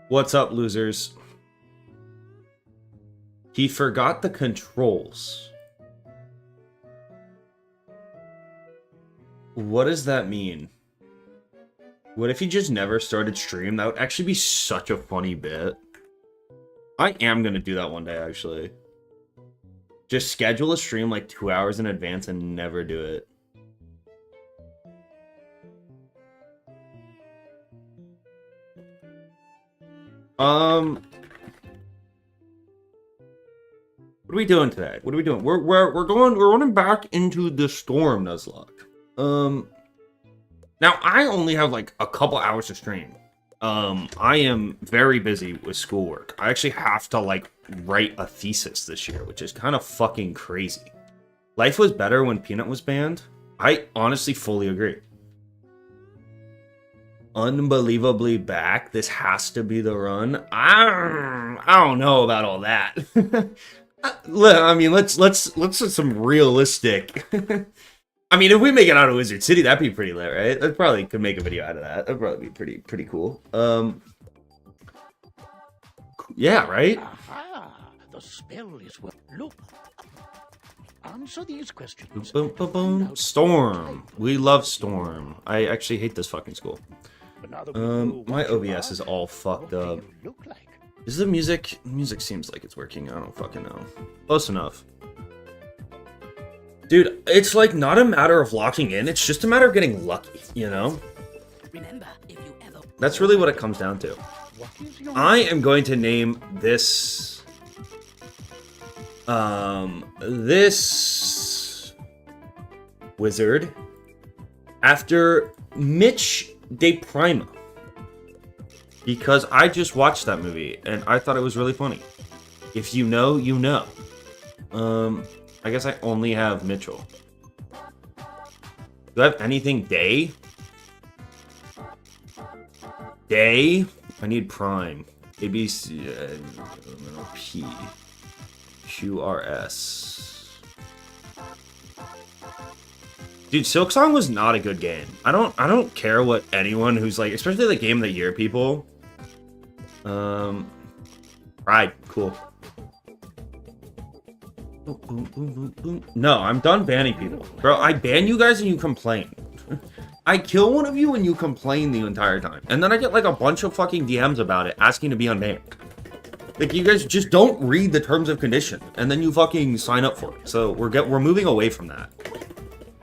What's up, losers? He forgot the controls. What does that mean? What if he just never started stream? That would actually be such a funny bit. I am gonna do that one day, actually. Just schedule a stream like 2 hours in advance and never do it. What are we doing today? What are we doing? We're running back into the storm, NUZLOCKE. Now I only have like a couple hours to stream. I am very busy with schoolwork. I actually have to like write a thesis this year, which is kind of fucking crazy. Life was better when Peanut was banned. I honestly fully agree. Unbelievably back. This has to be the run. I don't know about all that. I mean, let's do some realistic. I mean, if we make it out of Wizard City, that'd be pretty lit, right? That probably could make a video out of that. That'd probably be pretty cool. Yeah, right? Aha, the spell is well. Look. Answer these questions. Boom, boom, boom. Storm. We love Storm. I actually hate this fucking school. My OBS is all fucked up. Is the music? Music seems like it's working. I don't fucking know. Close enough. Dude, it's like not a matter of locking in. It's just a matter of getting lucky, you know? Remember, if you ever... That's really what it comes down to. I am going to name this... this... wizard after Mitch de Prima. Because I just watched that movie, and I thought it was really funny. If you know, you know. I guess I only have Mitchell. Do I have anything Day? Day? I need Prime. ABC... P. QRS. Dude, Silksong was not a good game. I don't care what anyone who's like, especially the Game of the Year people. Right, cool. No, I'm done banning people. Bro, I ban you guys and you complain. I kill one of you and you complain the entire time. And then I get like a bunch of fucking DMs about it, asking to be unbanned. Like, you guys just don't read the terms of condition, and then you fucking sign up for it. So we're moving away from that.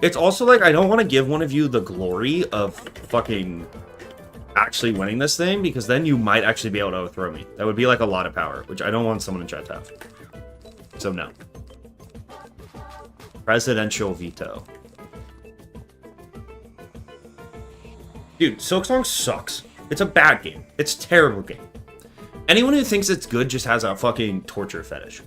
It's also like, I don't want to give one of you the glory of fucking actually winning this thing, because then you might actually be able to overthrow me. That would be like a lot of power, which I don't want someone in chat to have. So no. Presidential veto. Dude, Silksong sucks. It's a bad game. It's a terrible game. Anyone who thinks it's good just has a fucking torture fetish.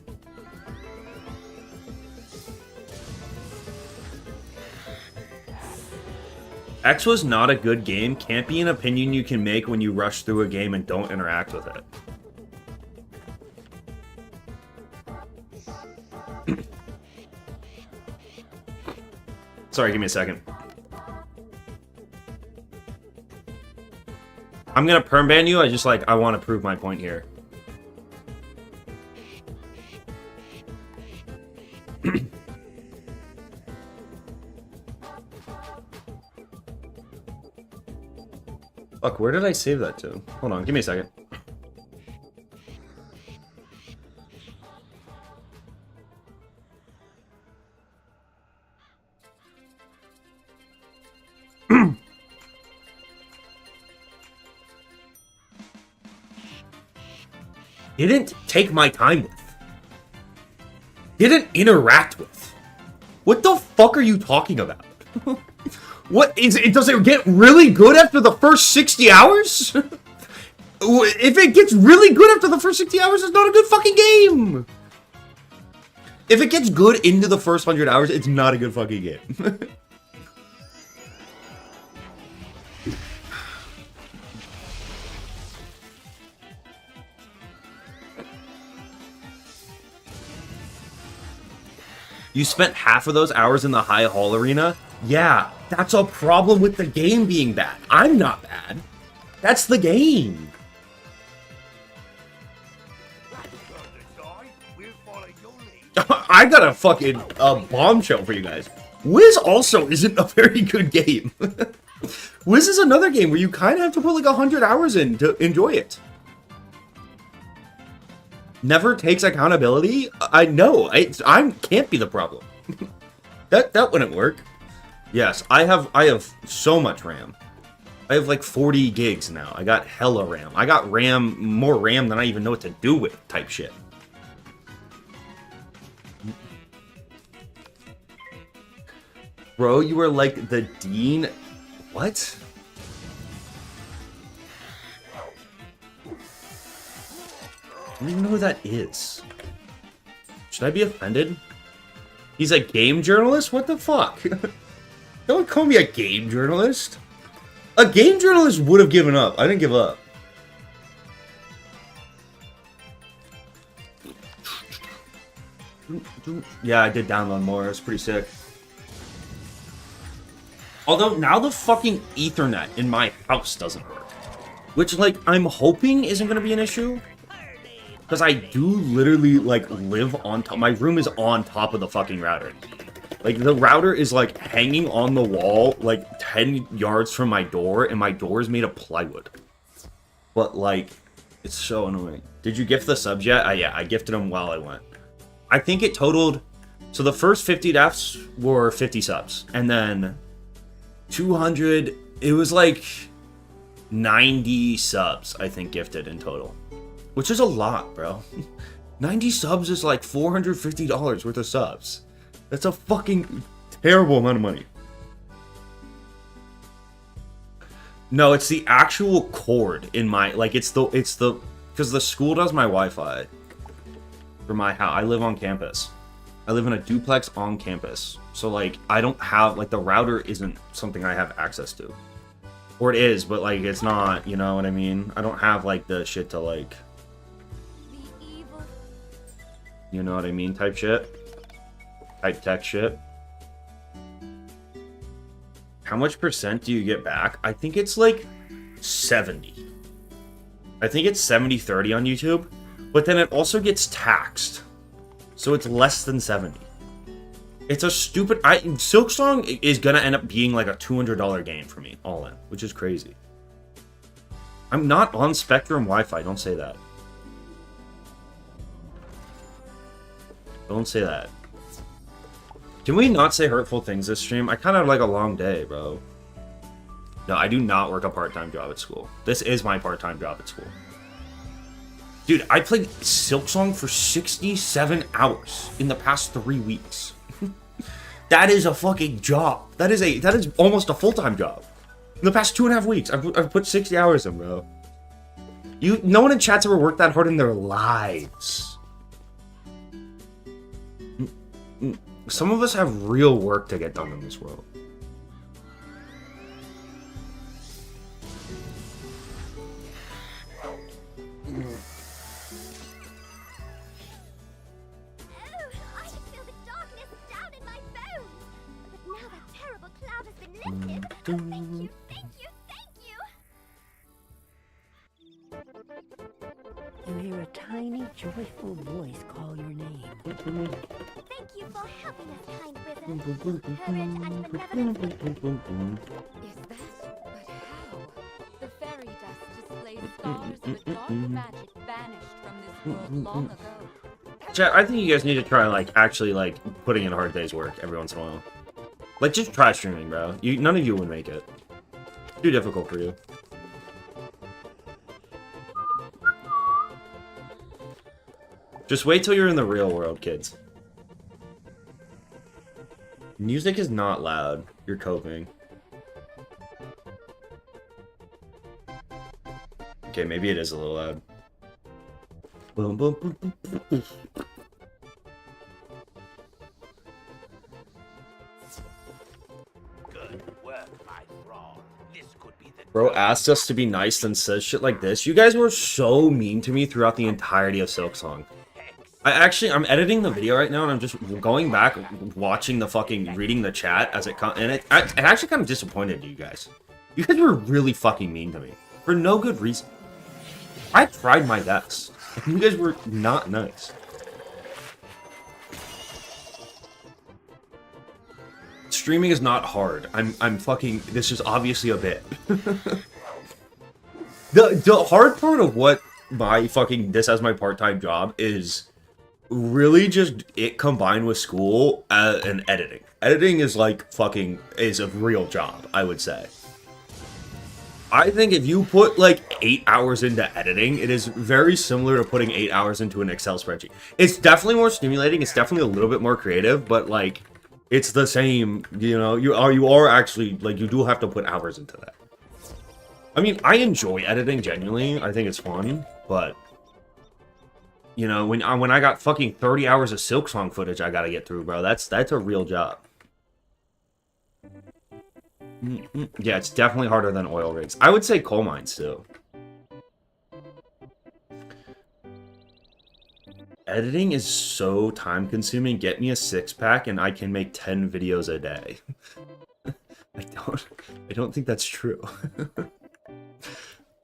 X was not a good game. Can't be an opinion you can make when you rush through a game and don't interact with it. Sorry, give me a second. I'm gonna perm ban you. I want to prove my point here. Fuck, where did I save that to? Hold on, give me a second. Didn't take my time with. Didn't interact with. What the fuck are you talking about? What is it? Does it get really good after the first 60 hours? If it gets really good after the first 60 hours, it's not a good fucking game. If it gets good into the first 100 hours, it's not a good fucking game. You spent half of those hours in the High Hall Arena? Yeah, that's a problem with the game being bad. I'm not bad. That's the game. I got a fucking bombshell for you guys. Wiz also isn't a very good game. Wiz is another game where you kind of have to put like 100 hours in to enjoy it. Never takes accountability. I know. I can't be the problem. that wouldn't work. Yes, I have so much RAM. I have like 40 gigs now. I got hella RAM. I got more RAM than I even know what to do with type shit. Bro, you were like the dean. What? I don't even know who that is. Should I be offended? He's a game journalist? What the fuck? Don't call me a game journalist. A game journalist would have given up. I didn't give up. Yeah, I did download more. It's pretty sick. Although now the fucking Ethernet in my house doesn't work. Which, like, I'm hoping isn't going to be an issue. Because I do literally, like, live on top. My room is on top of the fucking router. Like, the router is, like, hanging on the wall, like, 10 yards from my door. And my door is made of plywood. But, like, it's so annoying. Did you gift the subs yet? Yeah, I gifted them while I went. I think it totaled... So the first 50 deaths were 50 subs. And then 200... It was, like, 90 subs, I think, gifted in total. Which is a lot, bro. 90 subs is like $450 worth of subs. That's a fucking terrible amount of money. No, it's the actual cord in my... Like, it's the... Because the school does my Wi-Fi. For my house. I live on campus. I live in a duplex on campus. So, like, I don't have... Like, the router isn't something I have access to. Or it is, but, like, it's not, you know what I mean? I don't have, like, the shit to, like... You know what I mean? Type shit. Type tech shit. How much percent do you get back? I think it's like 70. I think it's 70-30 on YouTube. But then it also gets taxed. So it's less than 70. It's a stupid... Silksong is gonna end up being like a $200 game for me, all in. Which is crazy. I'm not on Spectrum Wi-Fi, don't say that. Don't say that. Can we not say hurtful things this stream? I kind of have like a long day, bro. No, I do not work a part-time job at school. This is my part-time job at school. Dude, I played Silksong for 67 hours in the past 3 weeks. That is a fucking job. That is almost a full-time job. In the past 2.5 weeks, I've put 60 hours in, bro. No one in chat's ever worked that hard in their lives. Some of us have real work to get done in this world. Thank you, thank you, thank you! You hear a tiny, joyful voice call your name. Thank you for helping us, kind wizard. Courage and benevolence. Is that? But how? The fairy dust displays scars of a dark magic banished from this world long ago. Chat, I think you guys need to try, like, actually, like, putting in a hard day's work every once in a while. Like, just try streaming, bro. None of you would make it. Too difficult for you. Just wait till you're in the real world, kids. Music is not loud. You're coping. Okay, maybe it is a little loud. Boom, boom, boom, boom, boom, boom. Bro asked us to be nice and says shit like this. You guys were so mean to me throughout the entirety of Silksong. I'm editing the video right now, and I'm just going back, watching the fucking, reading the chat as it comes, and it actually kind of disappointed you guys. You guys were really fucking mean to me. For no good reason. I tried my best. You guys were not nice. Streaming is not hard. I'm fucking, this is obviously a bit. The hard part of what my fucking, this as my part-time job is really just it combined with school and editing. Editing is like fucking, is a real job, I would say. I think if you put like 8 hours into editing, it is very similar to putting 8 hours into an Excel spreadsheet. It's definitely more stimulating. It's definitely a little bit more creative, but like, it's the same, you know, you are actually, like, you do have to put hours into that. I mean, I enjoy editing, genuinely. I think it's fun, but, you know, when I got fucking 30 hours of Silksong footage I gotta get through, bro, that's a real job. Yeah, it's definitely harder than oil rigs. I would say coal mines, too. Editing is so time-consuming. Get me a 6-pack and I can make 10 videos a day. I don't think that's true.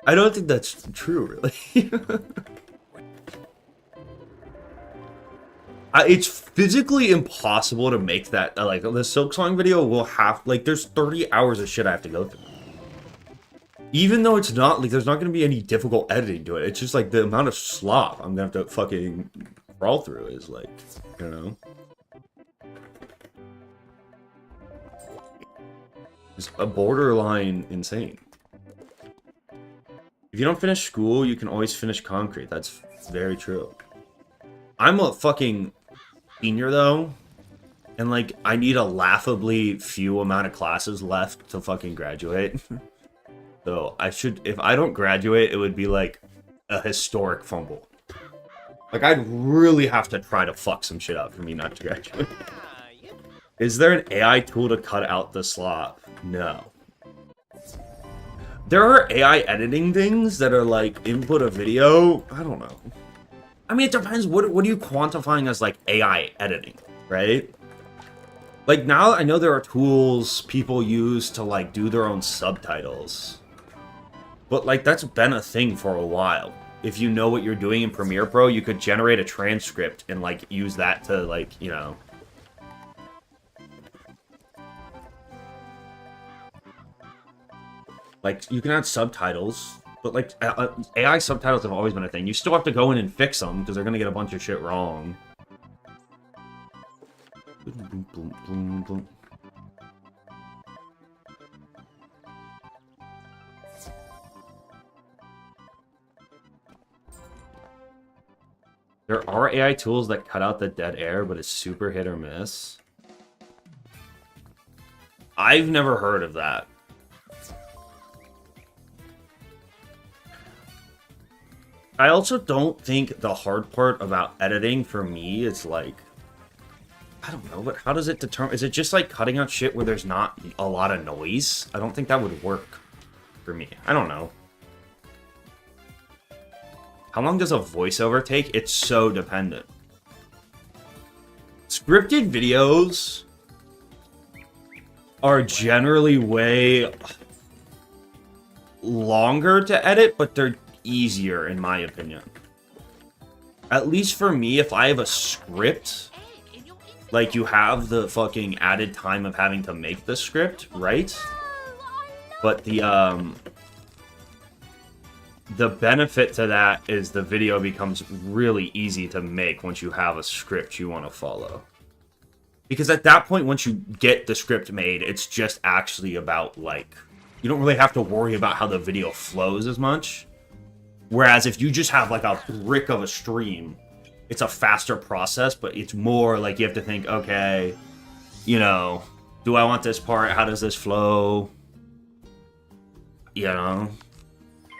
I don't think that's true, really. It's physically impossible to make that, like, the Silksong video will have, like, there's 30 hours of shit I have to go through. Even though it's not, like, there's not going to be any difficult editing to it. It's just, like, the amount of slop I'm going to have to fucking crawl through is, like, you know. It's a borderline insane. If you don't finish school, you can always finish concrete. That's very true. I'm a fucking senior, though. And, like, I need a laughably few amount of classes left to fucking graduate. So, if I don't graduate, it would be, like, a historic fumble. Like, I'd really have to try to fuck some shit up for me not to graduate. Is there an AI tool to cut out the slop? No. There are AI editing things that are, like, input a video. I don't know. I mean, it depends. What are you quantifying as, like, AI editing, right? Like, now I know there are tools people use to, like, do their own subtitles. But, like, that's been a thing for a while. If you know what you're doing in Premiere Pro, you could generate a transcript and, like, use that to, like, you know. Like, you can add subtitles, but, like, AI subtitles have always been a thing. You still have to go in and fix them, because they're going to get a bunch of shit wrong. There are AI tools that cut out the dead air, but it's super hit or miss. I've never heard of that. I also don't think the hard part about editing for me is like, I don't know, but how does it determine? Is it just like cutting out shit where there's not a lot of noise? I don't think that would work for me. I don't know. How long does a voiceover take? It's so dependent. Scripted videos are generally way longer to edit, but they're easier in my opinion. At least for me, if I have a script, like you have the fucking added time of having to make the script, right? But the benefit to that is the video becomes really easy to make once you have a script you want to follow. Because at that point, once you get the script made, it's just actually about, like, you don't really have to worry about how the video flows as much. Whereas if you just have, like, a brick of a stream, it's a faster process, but it's more like you have to think, okay, you know, do I want this part? How does this flow? You know?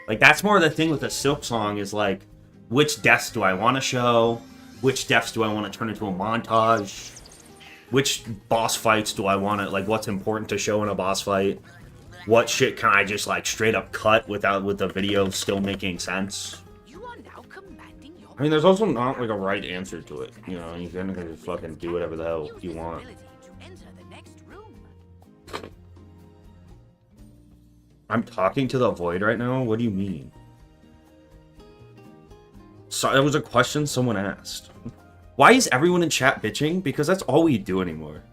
Like, that's more the thing with a Silksong is, like, which deaths do I want to show? Which deaths do I want to turn into a montage? Which boss fights do I want to, like, what's important to show in a boss fight? What shit can I just, like, straight up cut with the video still making sense? You are now commanding your I mean, there's also not like a right answer to it. You know, you can just fucking do whatever the hell you want. I'm talking to the void right now? What do you mean? So that was a question someone asked. Why is everyone in chat bitching? Because that's all we do anymore.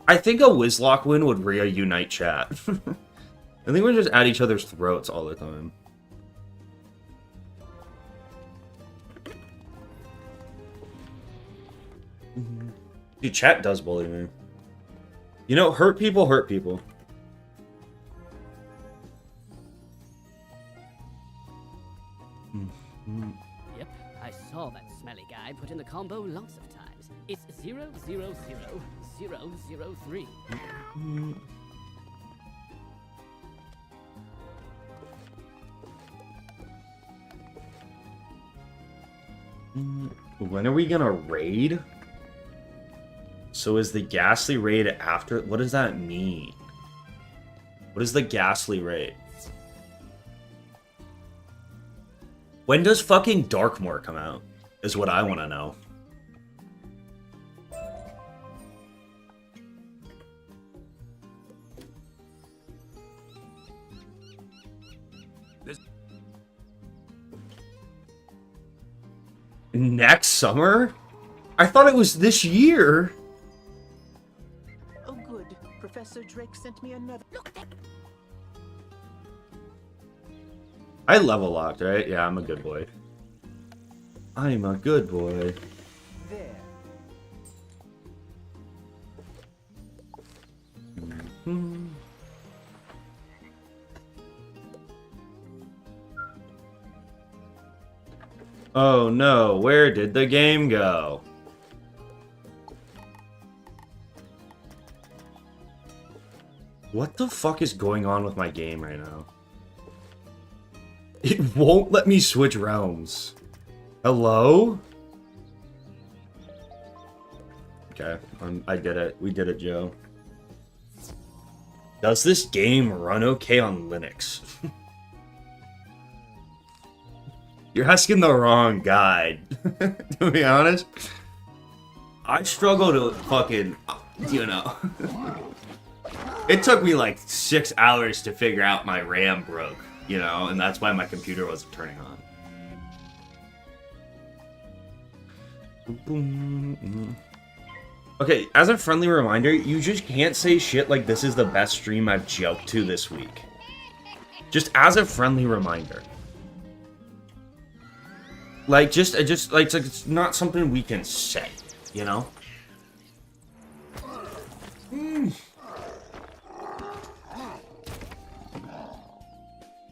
I think a NUZLOCKE win would reunite chat. I think we're just at each other's throats all the time. Dude, chat does bully me. You know, hurt people hurt people. Yep, I saw that smelly guy put in the combo lots of times. It's 000003. When are we gonna raid? So is the ghastly raid after? What does that mean? What is the ghastly raid? When does fucking Darkmoor come out? Is what I want to know. Next summer? I thought it was this year. Oh, good. Professor Drake sent me another. Look, I level locked, right? Yeah, I'm a good boy. I'm a good boy. there. Oh no, where did the game go? What the fuck is going on with my game right now? It won't let me switch realms. Hello? Okay, I did it. We did it, Joe. Does this game run okay on Linux? You're asking the wrong guy, to be honest. I struggle to fucking, you know. It took me like 6 hours to figure out my RAM broke, you know, and that's why my computer wasn't turning on. Okay, as a friendly reminder, you just can't say shit like this is the best stream I've joked to this week. Just as a friendly reminder. Like, just like, it's not something we can say, you know?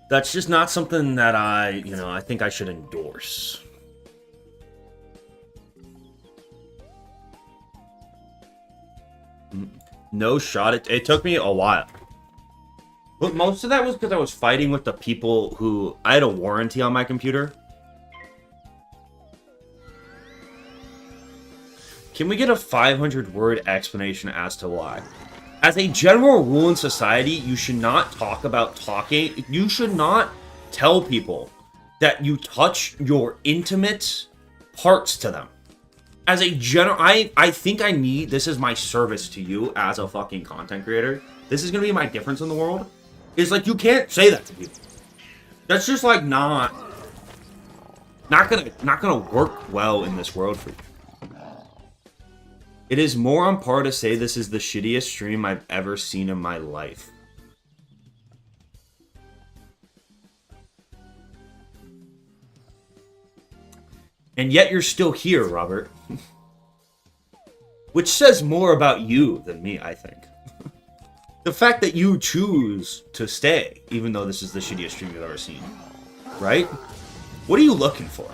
That's just not something that I think I should endorse. No shot. It took me a while. But most of that was because I was fighting with the people who... I had a warranty on my computer. Can we get a 500-word explanation as to why? As a general rule in society, you should not talk about talking. You should not tell people that you touch your intimate parts to them. As a general, I think I need, this is my service to you as a fucking content creator. This is going to be my difference in the world. It's like, you can't say that to people. That's just like not gonna work well in this world for you. It is more on par to say this is the shittiest stream I've ever seen in my life. And yet you're still here, Robert. Which says more about you than me, I think. The fact that you choose to stay, even though this is the shittiest stream you've ever seen. Right? What are you looking for?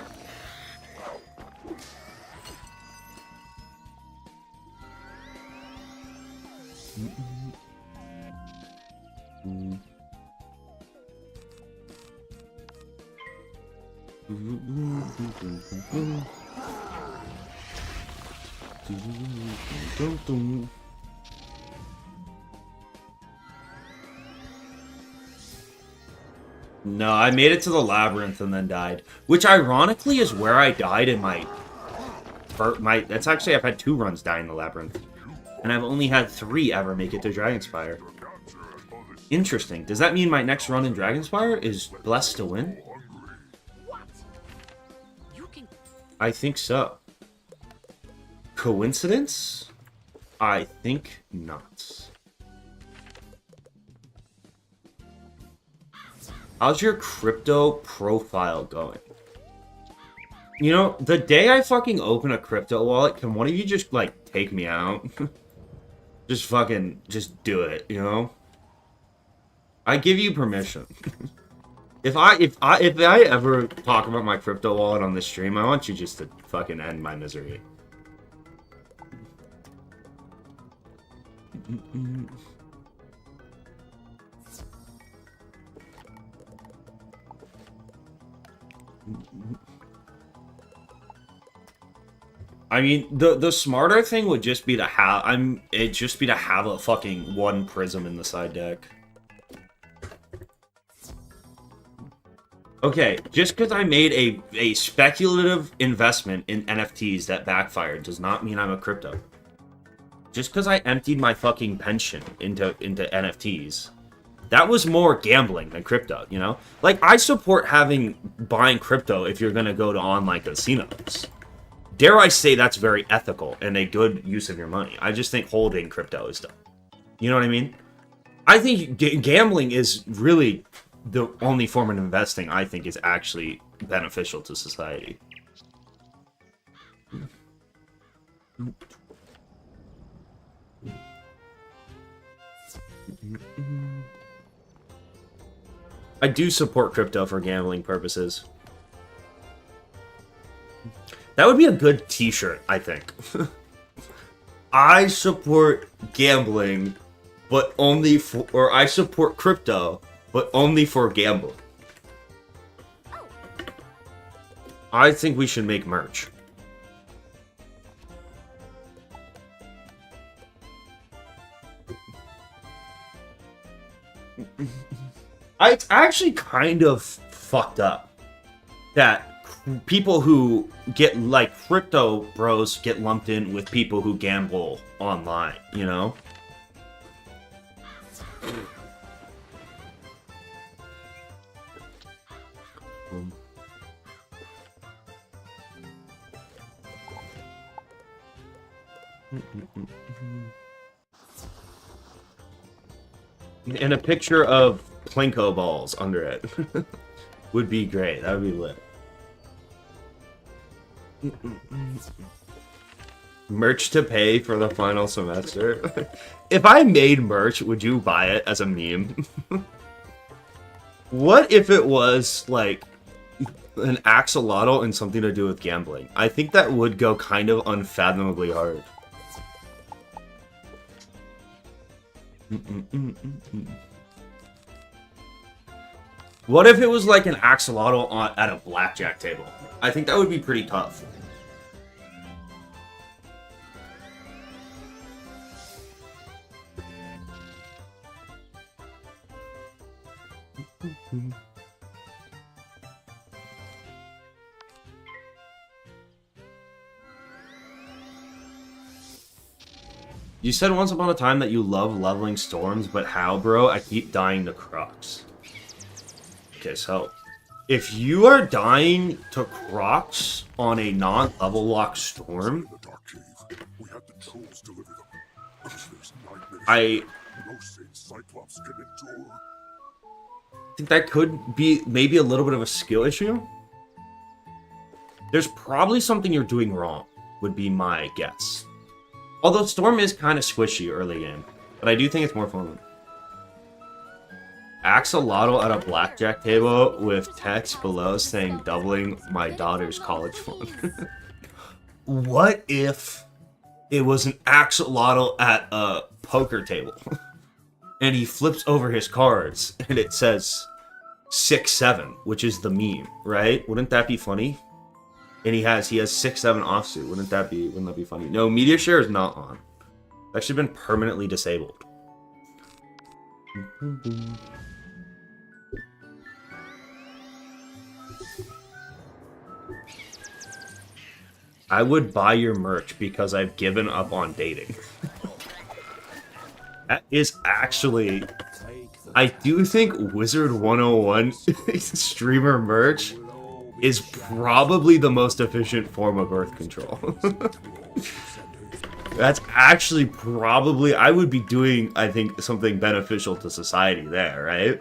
No, I made it to the labyrinth and then died. Which ironically is where I died in my... That's actually, I've had 2 runs die in the labyrinth. And I've only had 3 ever make it to Dragonspire. Interesting. Does that mean my next run in Dragonspire is blessed to win? I think so. Coincidence? I think not. How's your crypto profile going? You know, the day I fucking open a crypto wallet, can one of you just, like, take me out? Just fucking, just do it, you know? I give you permission. If I ever talk about my crypto wallet on this stream, I want you just to fucking end my misery. I mean, the smarter thing would just be to have a fucking 1 prism in the side deck. Okay, just because I made a speculative investment in NFTs that backfired does not mean I'm a crypto. Just because I emptied my fucking pension into NFTs, that was more gambling than crypto, you know? Like, I support buying crypto if you're gonna go to online casinos. Dare I say that's very ethical and a good use of your money. I just think holding crypto is dumb. You know what I mean? I think gambling is really the only form of investing I think is actually beneficial to society. I do support crypto for gambling purposes. That would be a good t-shirt, I think. I support gambling, but only for... Or I support crypto, but only for gambling. I think we should make merch. It's actually kind of fucked up that people who get, like, crypto bros get lumped in with people who gamble online, you know? And a picture of Plinko balls under it would be great. That would be lit. Merch to pay for the final semester. If I made merch, would you buy it as a meme? What if it was like an axolotl and something to do with gambling? I think that would go kind of unfathomably hard. What if it was like an axolotl at a blackjack table? I think that would be pretty tough. You said once upon a time that you love leveling storms, but how, bro? I keep dying to Crocs. Okay, so if you are dying to Crocs on a non-level lock storm, I think that could be maybe a little bit of a skill issue. There's probably something you're doing wrong, would be my guess. Although Storm is kind of squishy early game, but I do think it's more fun. Axolotl at a blackjack table with text below saying doubling my daughter's college fund. What if it was an axolotl at a poker table and he flips over his cards and it says 6-7, which is the meme, right? Wouldn't that be funny? And he has 6-7 offsuit. Wouldn't that be funny? No, media share is not on. It's actually been permanently disabled. I would buy your merch because I've given up on dating. That is actually... I do think Wizard101 streamer merch is probably the most efficient form of birth control. That's actually probably... I would be doing, I think, something beneficial to society there, right?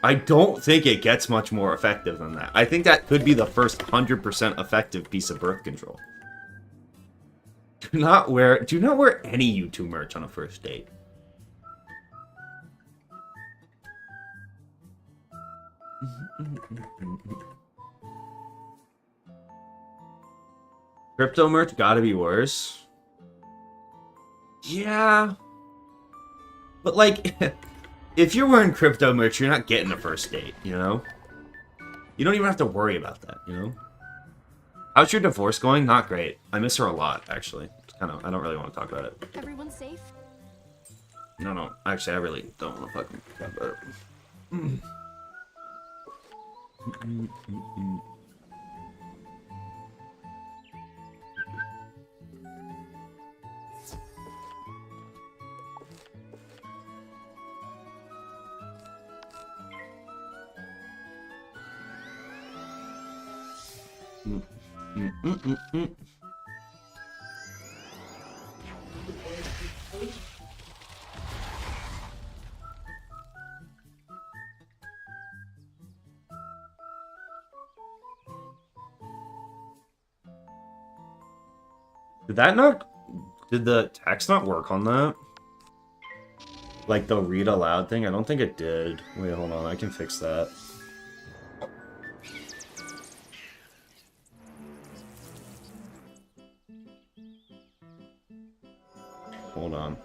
I don't think it gets much more effective than that. I think that could be the first 100% effective piece of birth control. Do not wear any YouTube merch on a first date. Crypto merch gotta be worse. Yeah. But like, if you're wearing crypto merch, you're not getting a first date, you know? You don't even have to worry about that, you know? How's your divorce going? Not great. I miss her a lot, actually. It's kind of, I don't really want to talk about it. Everyone safe? No. Actually, I really don't want to fucking talk about it. Did the text not work on that? Like the read aloud thing? I don't think it did. Wait, hold on, I can fix that. Hold on.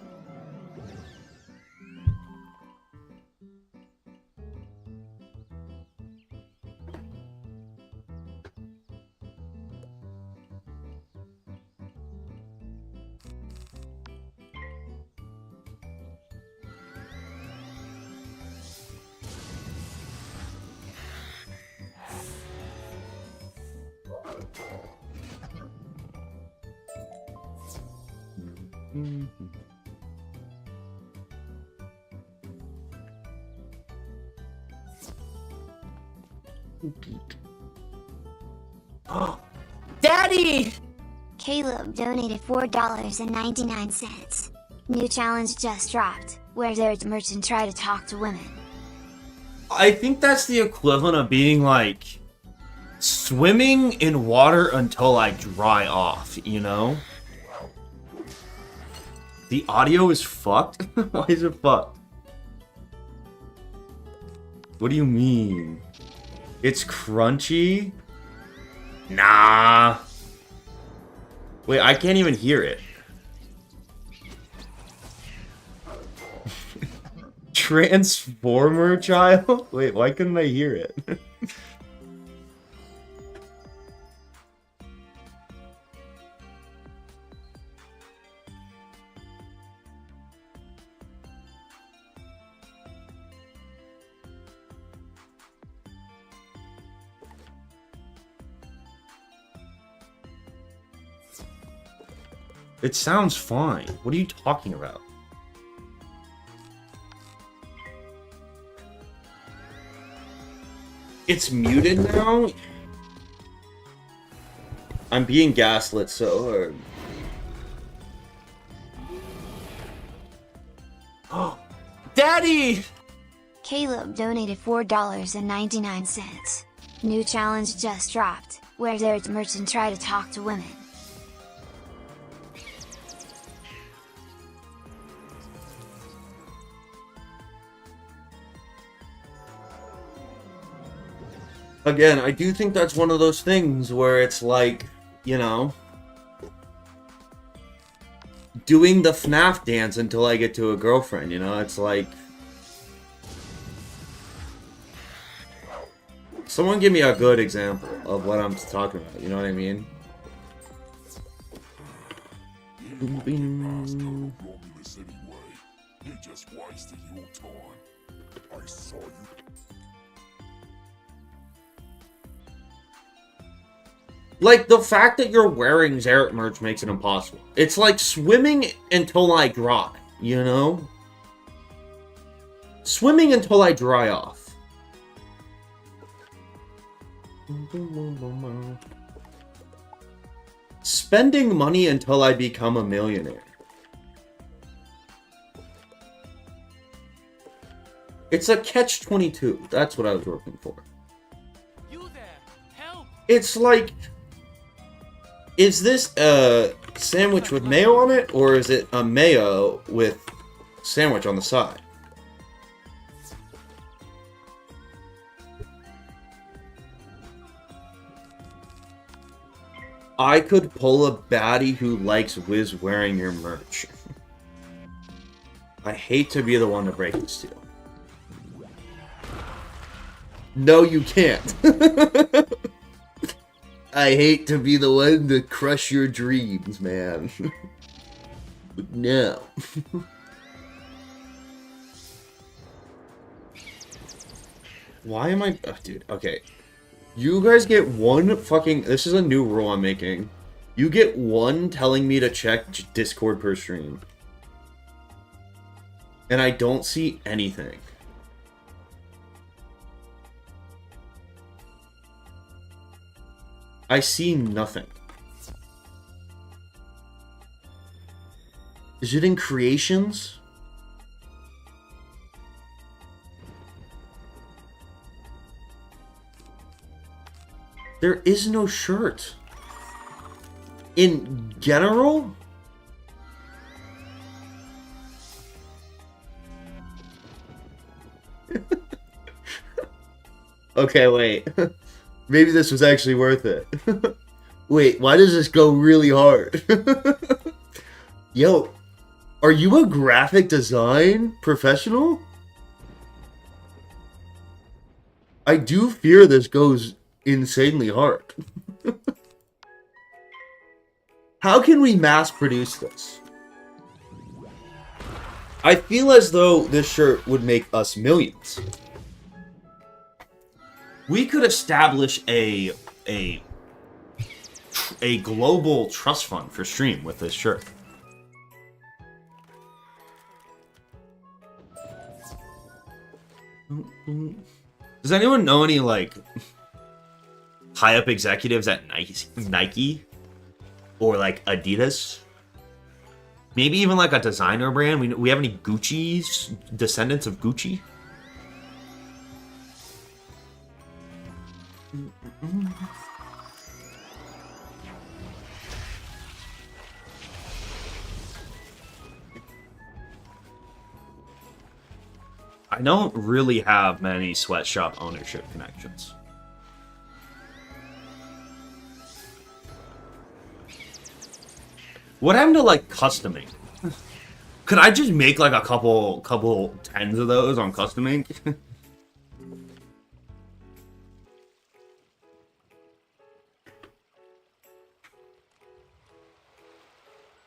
Daddy! Caleb donated $4.99. New challenge just dropped. Wear their merch and try to talk to women. I think that's the equivalent of being like swimming in water until I dry off, you know? The audio is fucked? Why is it fucked? What do you mean? It's crunchy? Nah. Wait, I can't even hear it. Transformer child? Wait, why couldn't I hear it? It sounds fine. What are you talking about? It's muted now? I'm being gaslit so hard. Oh, Daddy! Caleb donated $4.99. New challenge just dropped. Wear their merch and try to talk to women. Again, I do think that's one of those things where it's like, you know, doing the FNAF dance until I get to a girlfriend, you know? It's like... Someone give me a good example of what I'm talking about, you know what I mean? You're just wasting your time. I saw you. Like, the fact that you're wearing Xerath merch makes it impossible. It's like swimming until I dry, you know? Swimming until I dry off. Spending money until I become a millionaire. It's a catch-22. That's what I was working for. You there? Help! It's like... Is this a sandwich with mayo on it, or is it a mayo with sandwich on the side? I could pull a baddie who likes Wiz wearing your merch. I hate to be the one to break this to you. No, you can't. I hate to be the one to crush your dreams, man. But no. Why am I... Oh, dude, okay. You guys get one fucking... This is a new rule I'm making. You get one telling me to check Discord per stream. And I don't see anything. I see nothing. Is it in creations? There is no shirt. In general? Okay, wait. Maybe this was actually worth it. Wait, why does this go really hard? Yo, are you a graphic design professional? I do fear this goes insanely hard. How can we mass produce this? I feel as though this shirt would make us millions. We could establish a global trust fund for stream with this shirt. Does anyone know any, like, high-up executives at Nike? Or, like, Adidas? Maybe even, like, a designer brand? We have any Gucci's? Descendants of Gucci? I don't really have many sweatshop ownership connections. What happened to, like, custom ink? Could I just make, like, a couple tens of those on custom ink?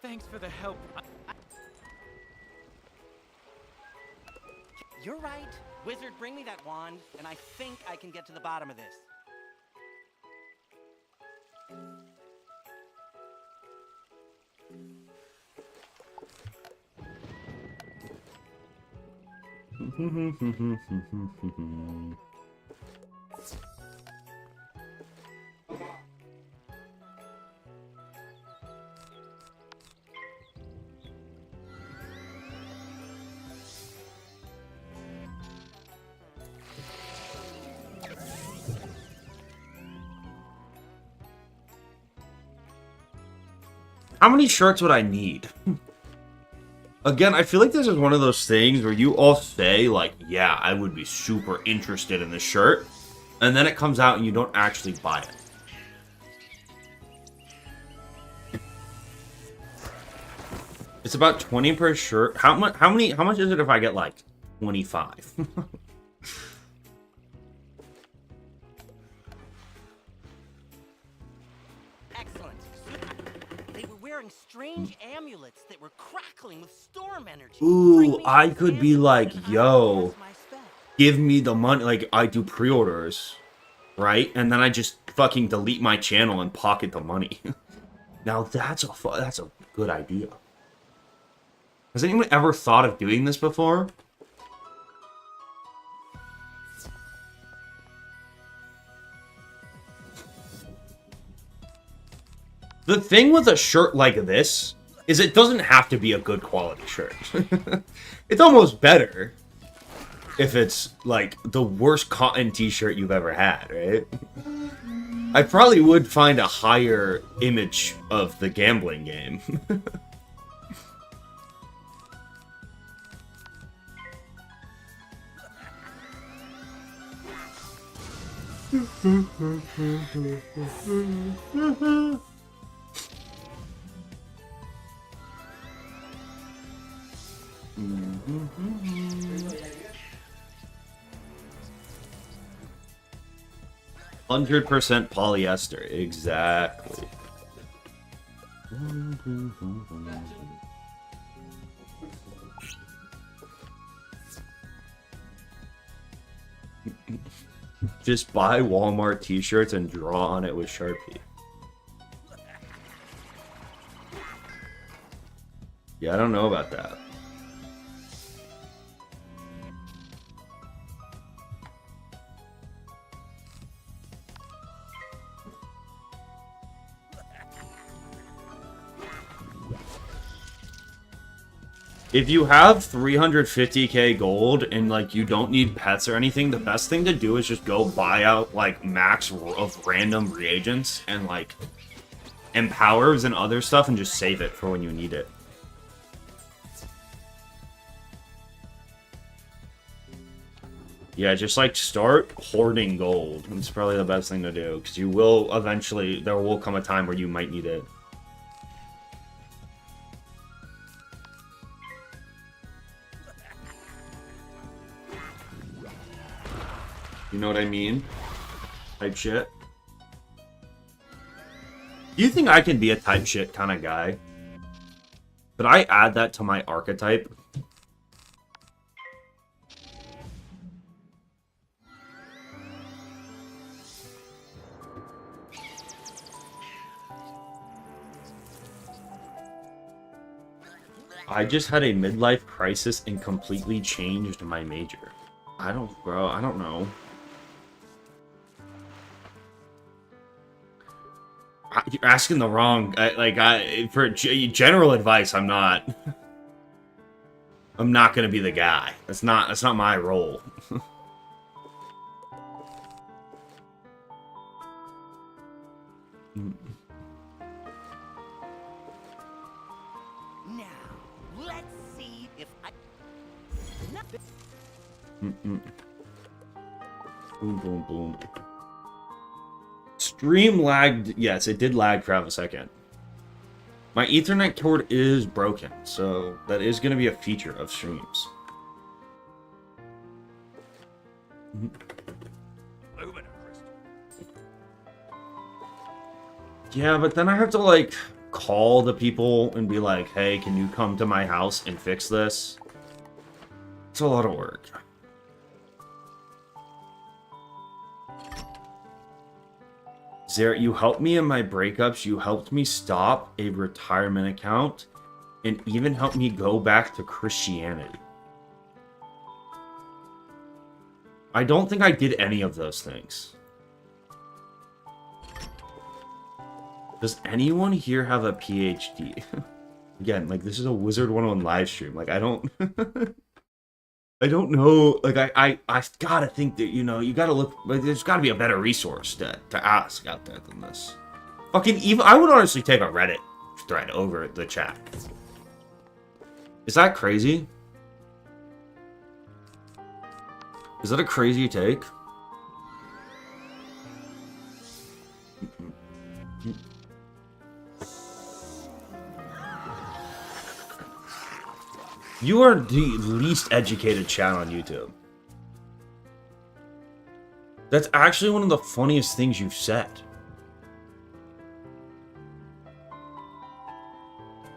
Thanks for the help. You're right. Wizard, bring me that wand, and I think I can get to the bottom of this. How many shirts would I need? Again, I feel like this is one of those things where you all say, like, yeah, I would be super interested in this shirt, and then it comes out and you don't actually buy it. It's about 20 per shirt. How much is it if I get, like, 25? Excellent. They were wearing strange amulets that were crackling with storm energy. Ooh, I could be like, yo, give me the money. Like, I do pre-orders, right? And then I just fucking delete my channel and pocket the money. Now that's a good idea. Has anyone ever thought of doing this before? The thing with a shirt like this is it doesn't have to be a good quality shirt. It's almost better if it's like the worst cotton t-shirt you've ever had, right? I probably would find a higher image of the gambling game. Mm-hmm. 100% polyester, exactly. Just buy Walmart t-shirts and draw on it with Sharpie. Yeah, I don't know about that. If you have 350k gold and like you don't need pets or anything, the best thing to do is just go buy out like max of random reagents and like empowers and other stuff and just save it for when you need it. Yeah, just like start hoarding gold. It's probably the best thing to do because you will eventually, there will come a time where you might need it. You know what I mean? Type shit. Do you think I can be a type shit kind of guy? Could I add that to my archetype? I just had a midlife crisis and completely changed my major. I don't know. You're asking the wrong, for general advice, I'm not gonna be the guy. That's not my role. Now, let's see if I... Boom, boom, boom. Stream lagged. Yes, it did lag for half a second. My Ethernet cord is broken, so that is going to be a feature of streams. Yeah, but then I have to, like, call the people and be like, hey, can you come to my house and fix this? It's a lot of work. Zara, you helped me in my breakups, you helped me stop a retirement account, and even helped me go back to Christianity. I don't think I did any of those things. Does anyone here have a PhD? Again, like, this is a Wizard101 live stream. Like, I don't... I don't know, like, I gotta think that, you know, you gotta look, like, there's gotta be a better resource to ask out there than this. Fucking even, I would honestly take a Reddit thread over the chat. Is that crazy? Is that a crazy take? You are the least educated channel on YouTube. That's actually one of the funniest things you've said.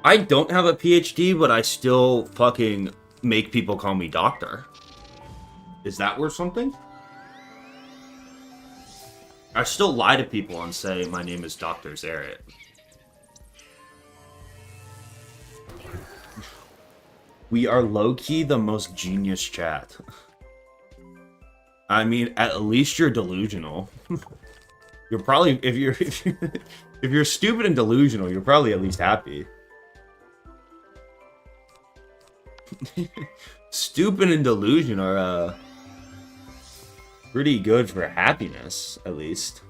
I don't have a PhD, but I still fucking make people call me doctor. Is that worth something? I still lie to people and say my name is Dr. Zaret. We are low-key the most genius chat. I mean, at least you're delusional. You're probably, if you're stupid and delusional, you're probably at least happy. Stupid and delusion are pretty good for happiness, at least.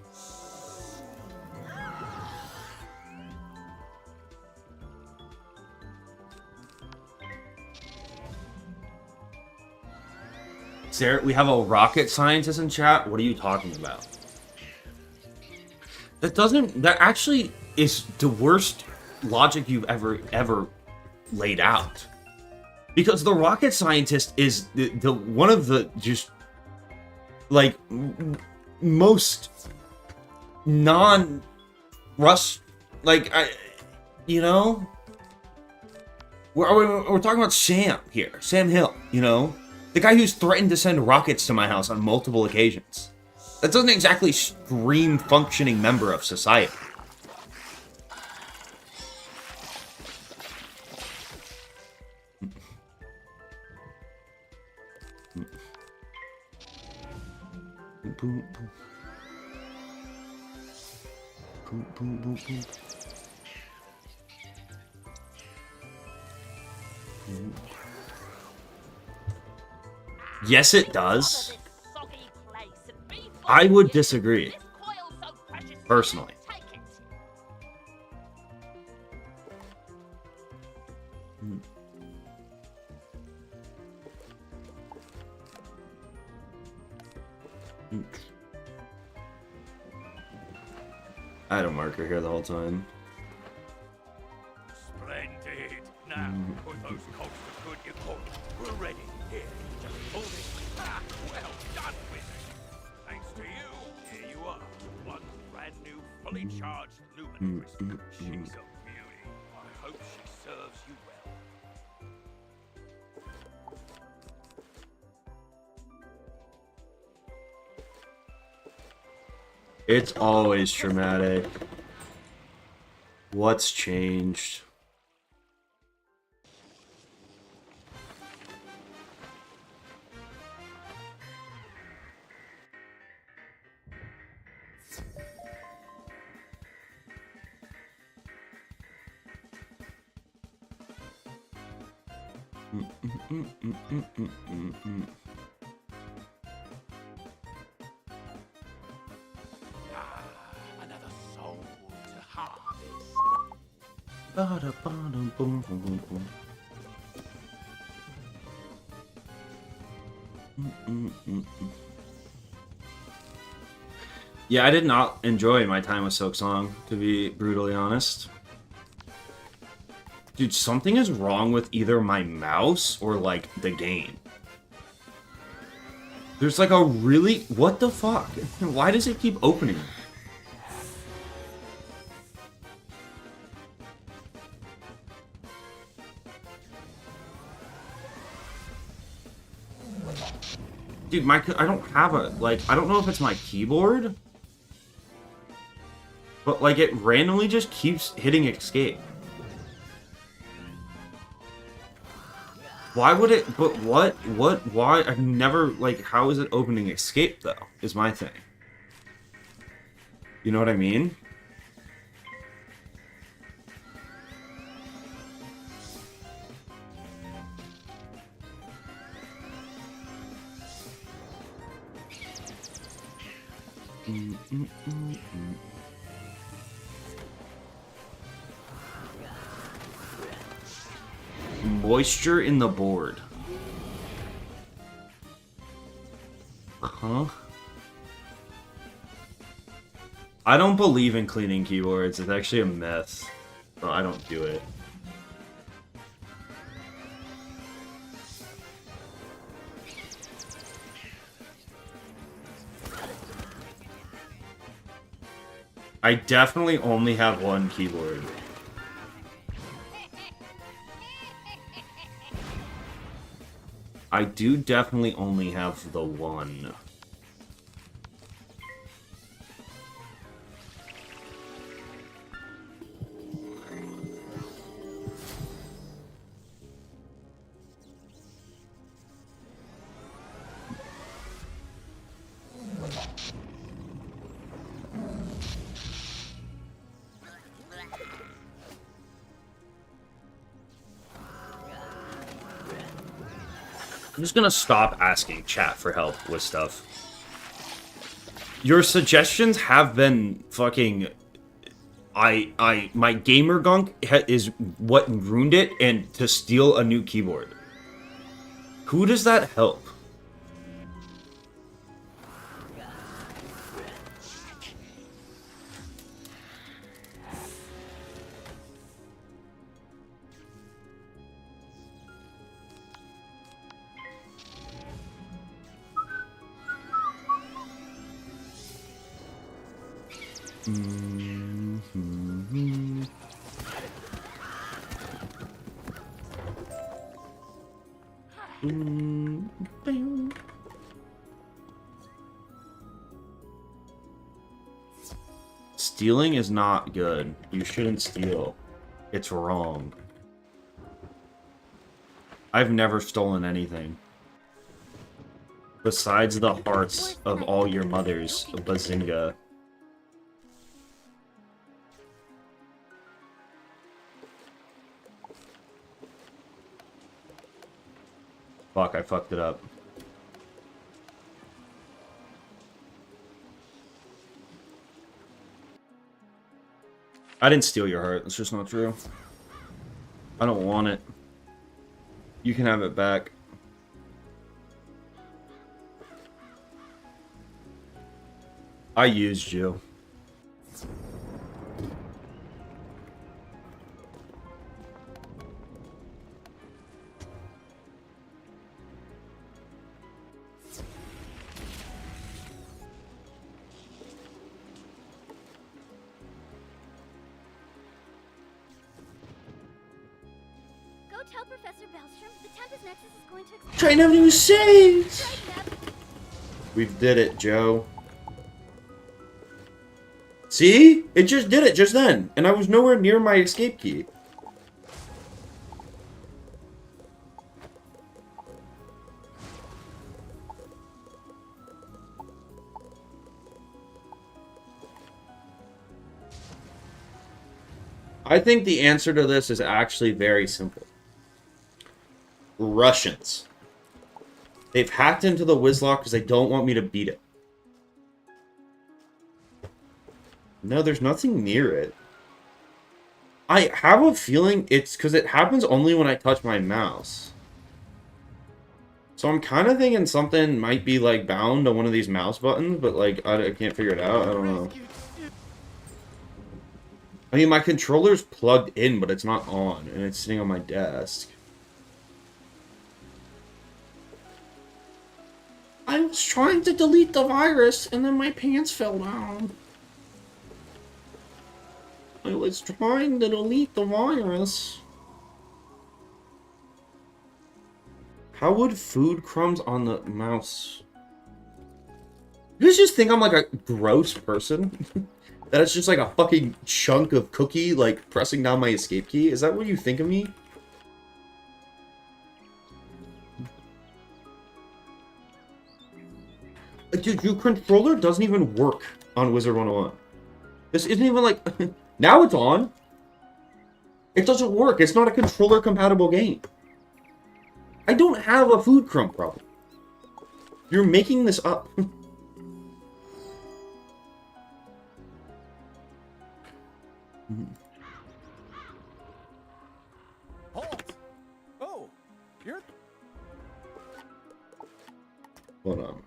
Sarah, we have a rocket scientist in chat. What are you talking about? That actually is the worst logic you've ever laid out. Because the rocket scientist is the one of the just like most non-Rust, like you know, we're talking about Sam here, Sam Hill, you know, the guy who's threatened to send rockets to my house on multiple occasions. That doesn't exactly scream functioning member of society. Boom, boom. Boom, boom, boom, boom. Boom. Yes, it does. I would disagree, personally. I had a marker here the whole time. Splendid. Now, put those cogs to good you could. We're ready. Here, just hold it. Ah, well done, Wizard. Thanks to you, here you are. One brand new, fully charged lumen crystal. She's a beauty. I hope she serves you well. It's always traumatic. What's changed? Another soul to harvest. Yeah, I did not enjoy my time with Silk Song, to be brutally honest. Dude, something is wrong with either my mouse or, like, the game. There's, like, a really... What the fuck? Why does it keep opening? Dude, I don't have a... Like, I don't know if it's my keyboard. But, like, it randomly just keeps hitting escape. Why would it... But what? Why? I've never... Like, how is it opening escape, though? Is my thing. You know what I mean? Moisture in the board. Huh? I don't believe in cleaning keyboards. It's actually a myth. So I don't do it. I definitely only have one keyboard. I do definitely only have the one. I'm just gonna stop asking chat for help with stuff. Your suggestions have been fucking... my gamer gunk is what ruined it, and to steal a new keyboard. Who does that help? Stealing is not good. You shouldn't steal. It's wrong. I've never stolen anything. Besides the hearts of all your mothers, Bazinga. Fuck, I fucked it up. I didn't steal your heart. That's just not true. I don't want it. You can have it back. I used you. Tell Professor Bellstrom the Tempest Nexus is going to explode. Triton Avenue is saved! We did it, Joe. See? It just did it just then. And I was nowhere near my escape key. I think the answer to this is actually very simple. Russians. They've hacked into the NUZLOCKE because they don't want me to beat it. No, there's nothing near it. I have a feeling it's because it happens only when I touch my mouse. So I'm kind of thinking something might be like bound to one of these mouse buttons, but like I can't figure it out. I don't know. I mean, my controller's plugged in, but it's not on, and it's sitting on my desk. I was trying to delete the virus, and then my pants fell down. I was trying to delete the virus. How would food crumbs on the mouse... You guys just think I'm like a gross person? That it's just like a fucking chunk of cookie, like, pressing down my escape key? Is that what you think of me? Dude, your controller doesn't even work on Wizard101. This isn't even like... Now it's on. It doesn't work. It's not a controller-compatible game. I don't have a food crumb problem. You're making this up. Halt! Oh, you're... Hold on.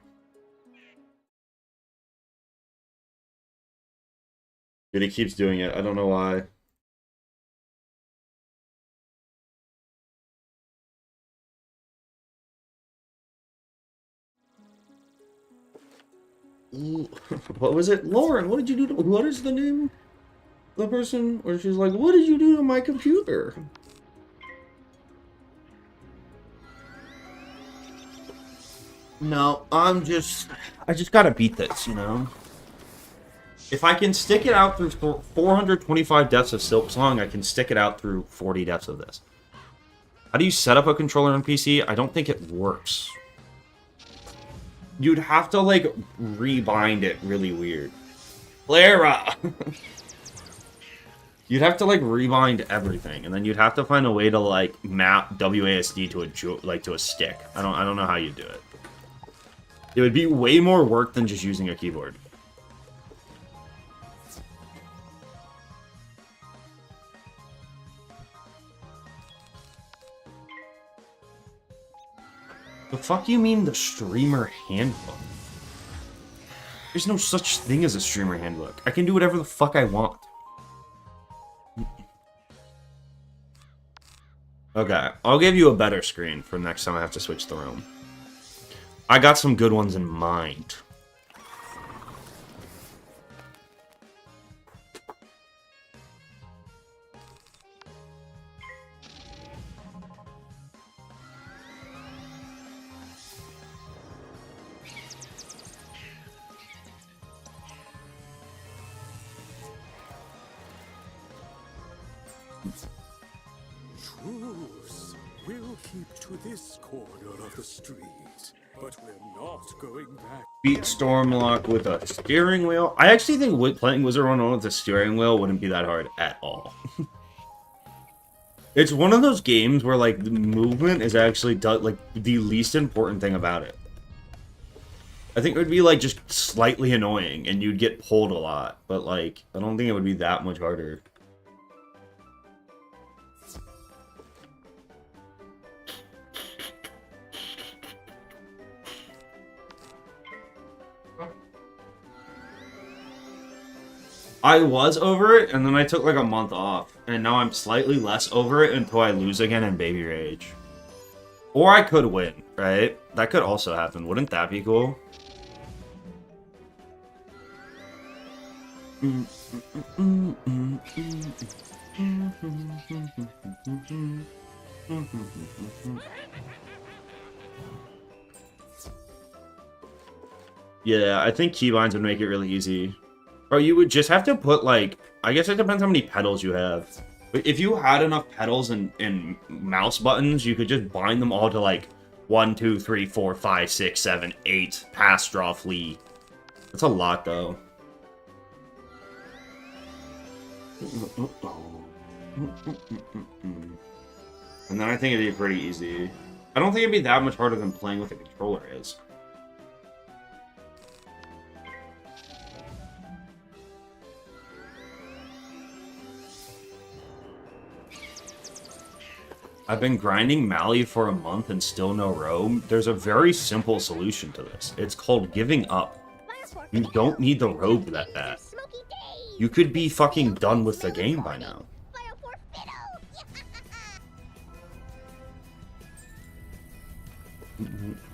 Dude, he keeps doing it. I don't know why. What was it? Lauren, what did you do to... What is the name? The person where she's like, what did you do to my computer? No, I just gotta beat this, you know? If I can stick it out through 425 deaths of Silksong, I can stick it out through 40 deaths of this. How do you set up a controller on PC? I don't think it works. You'd have to, like, rebind it really weird. Clara! You'd have to like rewind everything, and then you'd have to find a way to like map WASD to to a stick. I don't know how you do it. It would be way more work than just using a keyboard. The fuck you mean the streamer handbook? There's no such thing as a streamer handbook. I can do whatever the fuck I want. Okay, I'll give you a better screen for next time I have to switch the room. I got some good ones in mind. Truce. We'll keep to this corner of the street, but we're not going back. Beat Stormlock with a steering wheel. I actually think playing Wizard101 with a steering wheel wouldn't be that hard at all. It's one of those games where like the movement is actually like the least important thing about it. I think it would be like just slightly annoying and you'd get pulled a lot, but like I don't think it would be that much harder. I was over it, and then I took like a month off, and now I'm slightly less over it until I lose again in Baby Rage. Or I could win, right? That could also happen. Wouldn't that be cool? Yeah, I think keybinds would make it really easy. Or you would just have to put, like... I guess it depends how many pedals you have. But if you had enough pedals and mouse buttons, you could just bind them all to, like, 1, 2, 3, 4, 5, 6, 7, 8, pass, draw, flee. That's a lot, though. And then I think it'd be pretty easy. I don't think it'd be that much harder than playing with a controller is. I've been grinding Mali for a month and still no robe. There's a very simple solution to this. It's called giving up. You don't need the robe that bad. You could be fucking done with the game by now.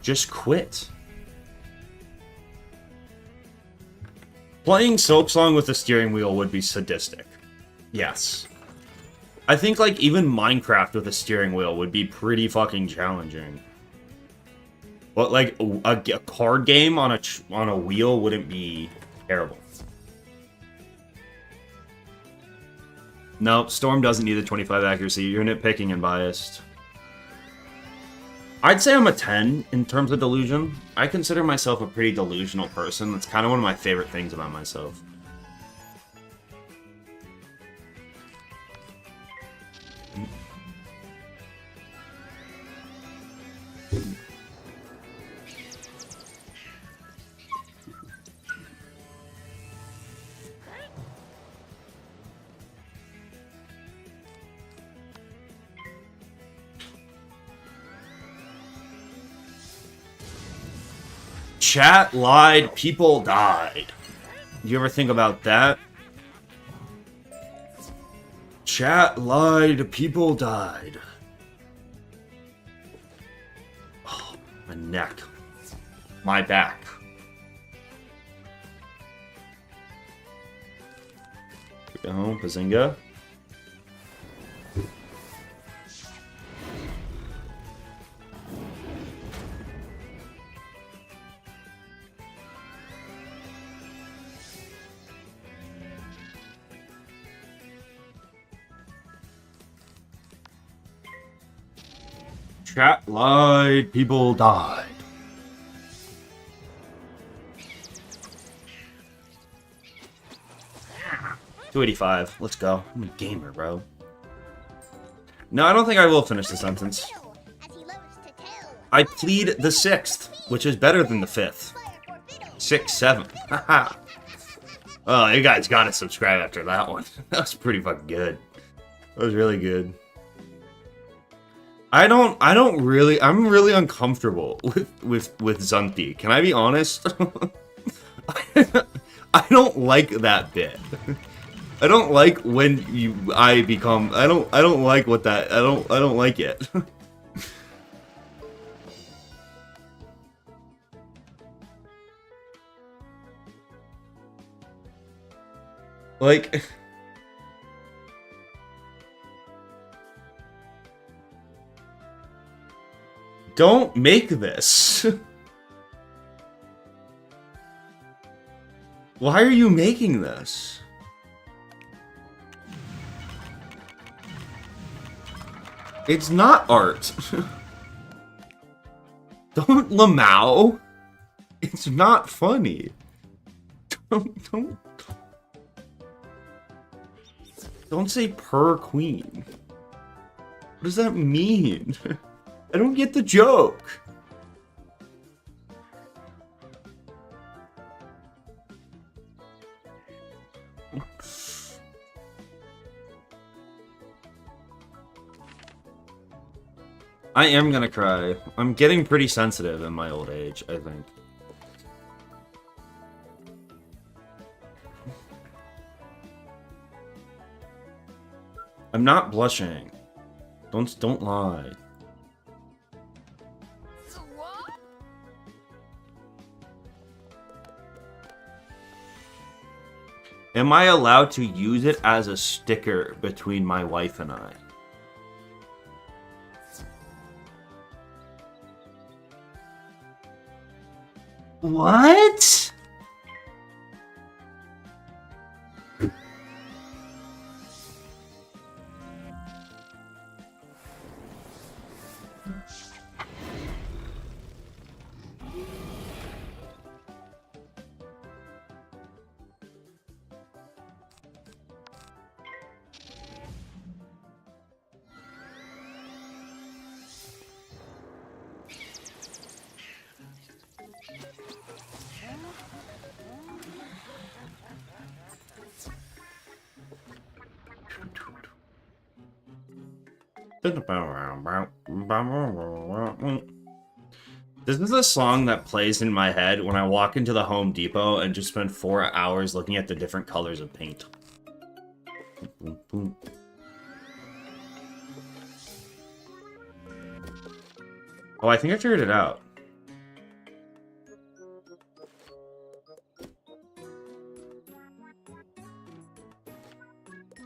Just quit. Playing Silksong with a steering wheel would be sadistic. Yes. I think, like, even Minecraft with a steering wheel would be pretty fucking challenging. But, like, a card game on a wheel wouldn't be terrible. Nope, Storm doesn't need the 25 accuracy. You're nitpicking and biased. I'd say I'm a 10 in terms of delusion. I consider myself a pretty delusional person. That's kind of one of my favorite things about myself. Chat lied, people died. You ever think about that? Chat lied, people died. Oh, my neck. My back. Here we go, Bazinga. Chat lied, people died. 285. Let's go. I'm a gamer, bro. No, I don't think I will finish the sentence. I plead the 6th, which is better than the 5th. 6, 7. Haha. Oh, you guys gotta subscribe after that one. That was pretty fucking good. That was really good. I'm really uncomfortable with Zunti. Can I be honest? I don't like that bit. I don't like when I don't like what that, I don't like it. Like, don't make this. Why are you making this? It's not art. Don't Lamau. It's not funny. Don't say per queen. What does that mean? I don't get the joke. I am gonna cry. I'm getting pretty sensitive in my old age, I think. I'm not blushing. Don't lie. Am I allowed to use it as a sticker between my wife and I? What? This is a song that plays in my head when I walk into the Home Depot and just spend 4 hours looking at the different colors of paint. Oh, I think I figured it out.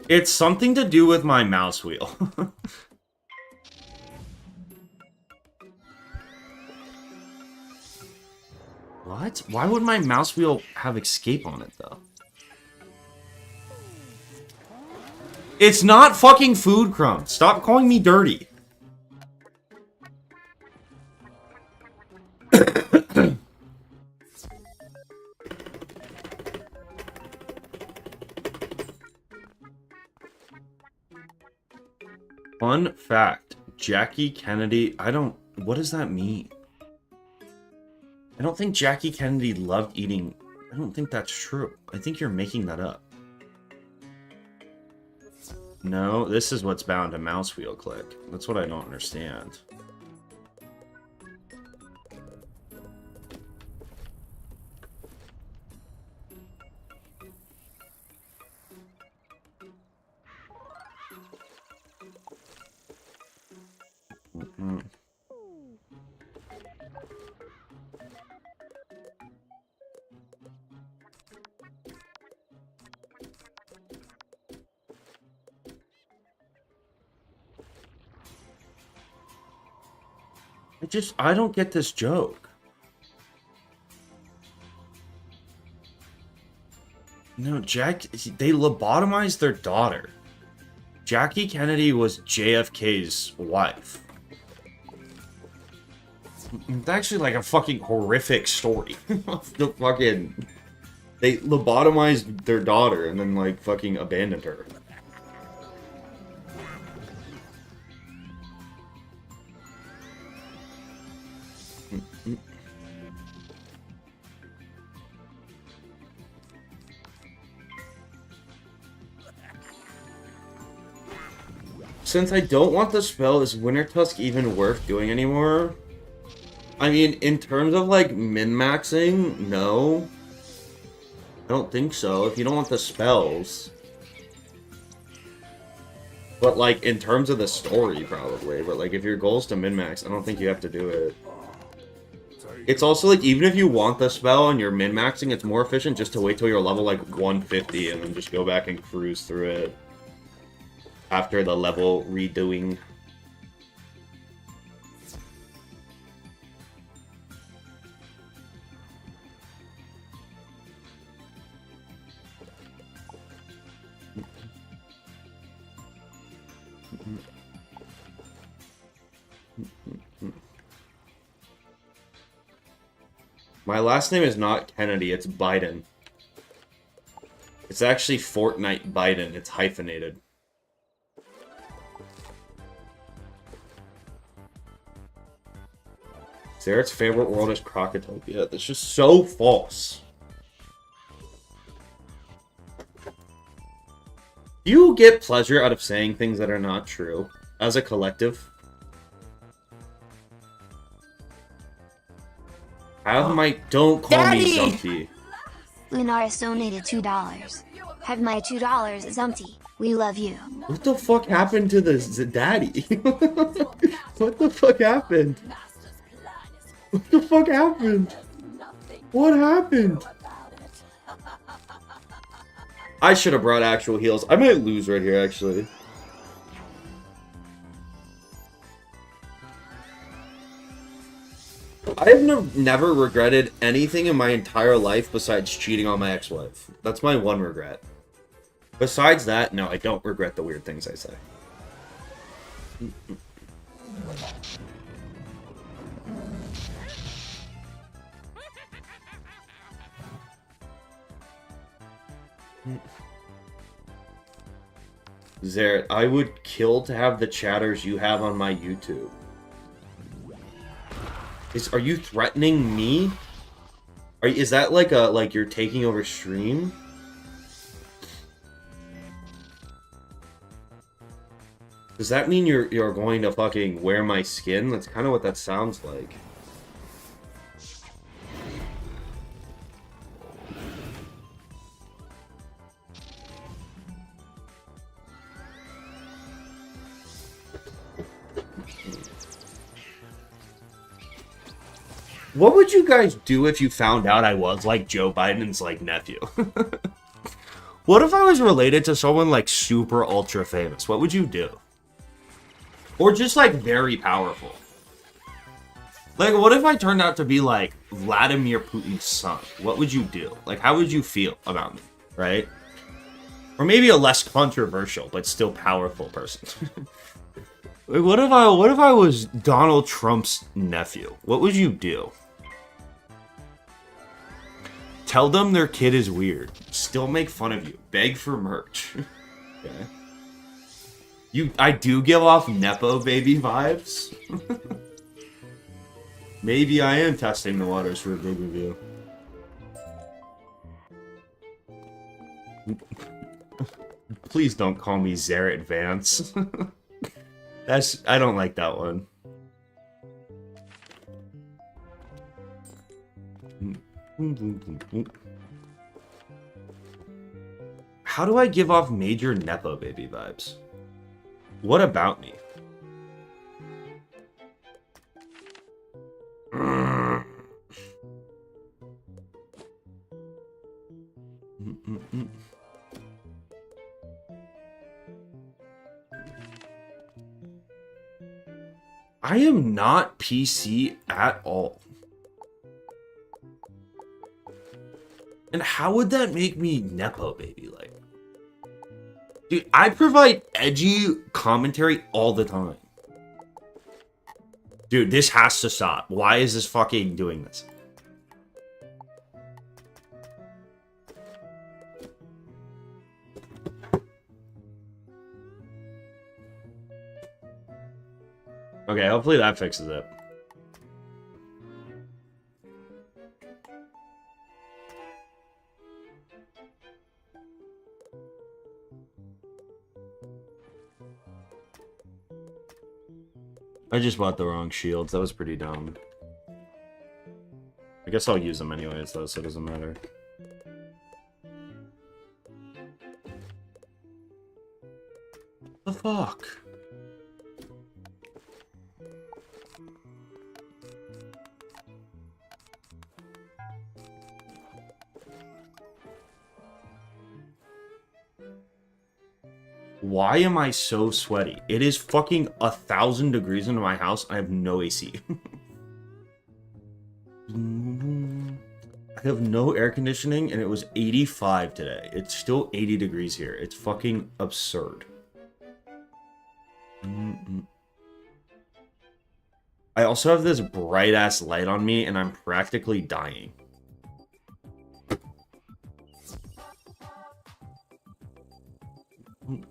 It's something to do with my mouse wheel. What? Why would my mouse wheel have escape on it, though? It's not fucking food crumbs. Stop calling me dirty. Fun fact, Jackie Kennedy, what does that mean? I don't think Jackie Kennedy loved eating, I don't think that's true. I think you're making that up. No, this is what's bound to mouse wheel click. That's what I don't understand. I don't get this joke. No, they lobotomized their daughter. Jackie Kennedy was JFK's wife. It's actually like a fucking horrific story. The fucking... They lobotomized their daughter and then, like, fucking abandoned her. Since I don't want the spell, is Winter Tusk even worth doing anymore? I mean, in terms of, like, min-maxing, no. I don't think so, if you don't want the spells. But, like, in terms of the story, probably. But, like, if your goal is to min-max, I don't think you have to do it. It's also, like, even if you want the spell and you're min-maxing, it's more efficient just to wait till you're level, like, 150 and then just go back and cruise through it. After the level redoing. My last name is not Kennedy, it's Biden. It's actually Fortnite Biden, it's hyphenated. Zaret's favorite world is Crocotopia. That's just so false. Do you get pleasure out of saying things that are not true? As a collective? Have my... Don't call me Zumpy. Lunaris donated $2. Have my $2 Zumpty. We love you. What the fuck happened to the daddy? What the fuck happened? What the fuck happened? What happened? I should have brought actual heals. I might lose right here, actually. I have never regretted anything in my entire life besides cheating on my ex-wife. That's my one regret. Besides that, no, I don't regret the weird things I say. Zaret, I would kill to have the chatters you have on my YouTube. Are you threatening me? Is that like you're taking over stream? Does that mean you're going to fucking wear my skin? That's kind of what that sounds like. What would you guys do if you found out I was, like, Joe Biden's, like, nephew? What if I was related to someone, like, super ultra famous? What would you do? Or just, like, very powerful? Like, what if I turned out to be, like, Vladimir Putin's son? What would you do? Like, how would you feel about me, right? Or maybe a less controversial, but still powerful person. Like, what if I was Donald Trump's nephew? What would you do? Tell them their kid is weird. Still make fun of you. Beg for merch. Okay. I do give off Nepo baby vibes. Maybe I am testing the waters for a big review. Please don't call me Zaret Vance. I don't like that one. How do I give off major Nepo baby vibes? What about me? I am not PC at all. And how would that make me Nepo baby like? Dude, I provide edgy commentary all the time. Dude, this has to stop. Why is this fucking doing this? Okay, hopefully that fixes it. I just bought the wrong shields. That was pretty dumb. I guess I'll use them anyways, though, so it doesn't matter. The fuck? Why am I so sweaty? It is fucking 1,000 degrees in my house. I have no AC. I have no air conditioning, and it was 85 today. It's still 80 degrees here. It's fucking absurd. I also have this bright-ass light on me, and I'm practically dying.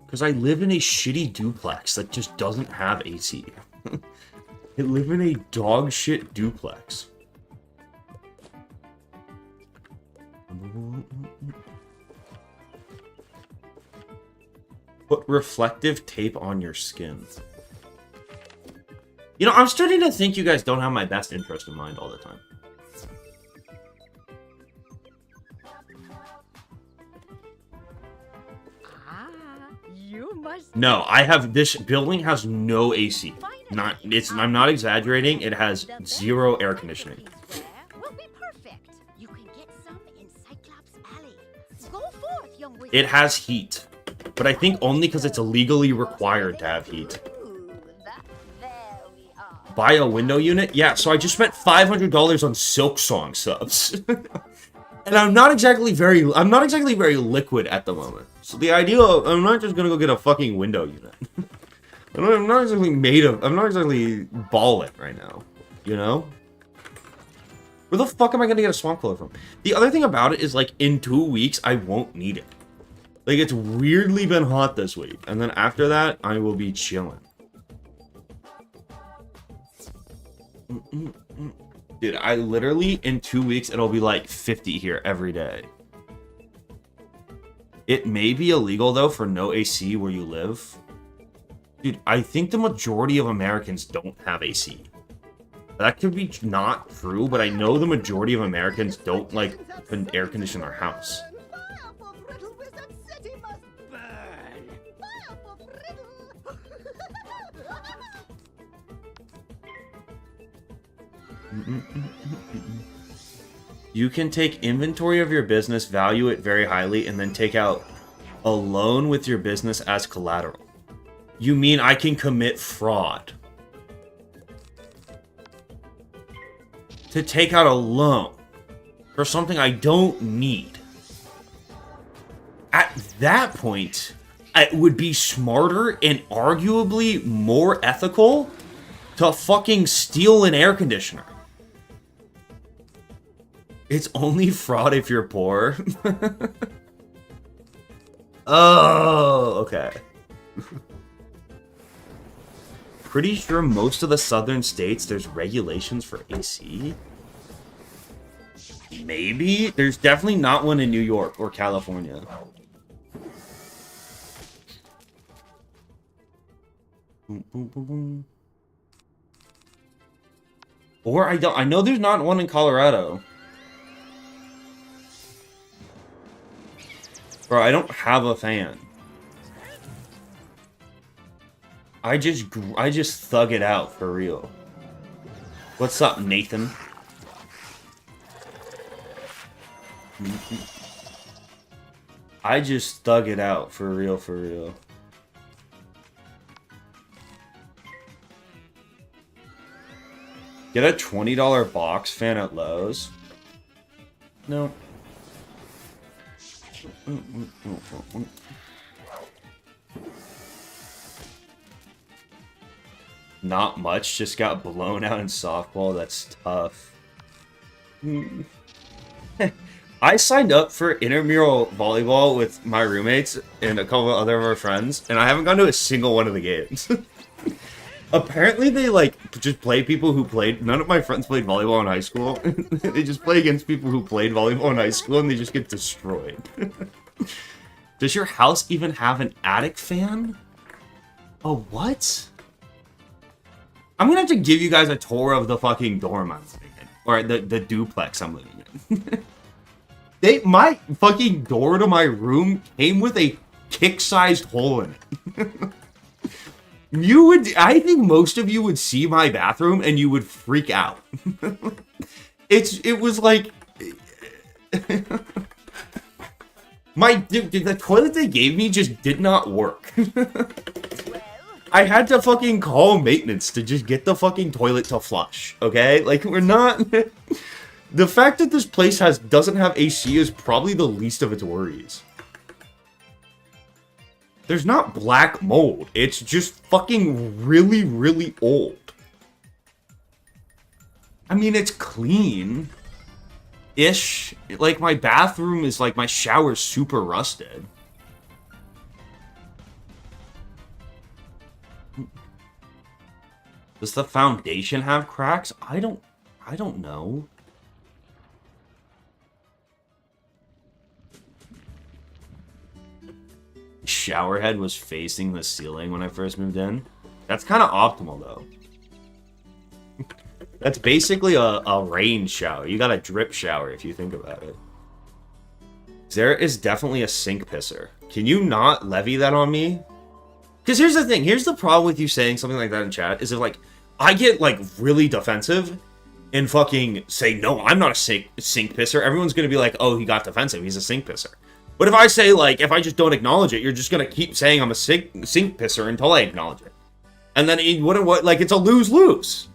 Because I live in a shitty duplex that just doesn't have AC. I live in a dog shit duplex. Put reflective tape on your skin. You know, I'm starting to think you guys don't have my best interest in mind all the time. No, I have this building has no AC. I'm not exaggerating. It has 0 air conditioning. Will be perfect. You can get some in Cyclops Alley. Go forth, young wizard. It has heat, but I think only because it's legally required to have heat. Buy a window unit? Yeah, so I just spent $500 on Silk Song subs. And I'm not exactly very liquid at the moment. So the idea of, I'm not just gonna go get a fucking window unit. I'm not exactly balling right now, you know? Where the fuck am I gonna get a swamp cooler from? The other thing about it is, like, in 2 weeks, I won't need it. Like, it's weirdly been hot this week. And then after that, I will be chilling. Dude, I literally, in 2 weeks, it'll be like 50 here every day. It may be illegal, though, for no AC where you live. Dude, I think the majority of Americans don't have AC. That could be not true, but I know the majority of Americans don't, like, air condition their house. You can take inventory of your business, value it very highly, and then take out a loan with your business as collateral. You mean I can commit fraud to take out a loan for something I don't need? At that point, it would be smarter and arguably more ethical to fucking steal an air conditioner. It's only fraud if you're poor. Oh, okay. Pretty sure most of the southern states, there's regulations for AC. Maybe? There's definitely not one in New York or California. Boom, boom, boom, boom. Or I know there's not one in Colorado. Bro, I don't have a fan. I just thug it out for real. What's up, Nathan? I just thug it out for real, for real. Get a $20 box fan at Lowe's. No. Not much, just got blown out in softball. That's tough. I signed up for intramural volleyball with my roommates and a couple of other of our friends, and I haven't gone to a single one of the games. Apparently they, like, just play people who played... None of my friends played volleyball in high school. They just play against people who played volleyball in high school, and they just get destroyed. Does your house even have an attic fan? Oh, what? I'm gonna have to give you guys a tour of the fucking dorm I'm living in. Or the duplex I'm living in. My fucking door to my room came with a kick-sized hole in it. I think most of you would see my bathroom and you would freak out. It was like... the toilet they gave me just did not work. I had to fucking call maintenance to just get the fucking toilet to flush, okay? Like, we're not... The fact that this place doesn't have AC is probably the least of its worries. There's not black mold. It's just fucking really, really old. I mean, it's clean-ish. Like, my bathroom is like, my shower's super rusted. Does the foundation have cracks? I don't know. Shower head was facing the ceiling when I first moved in. That's kind of optimal, though. That's basically a rain shower. You got a drip shower, if you think about it. There is definitely a sink pisser. Can you not levy that on me? Because here's the thing. Here's the problem with you saying something like that in chat. Is if, like, I get, like, really defensive and fucking say, no, I'm not a sink pisser. Everyone's going to be like, oh, he got defensive. He's a sink pisser. But if I say, like, if I just don't acknowledge it, you're just going to keep saying I'm a sink pisser until I acknowledge it. And then, like, it's a lose-lose.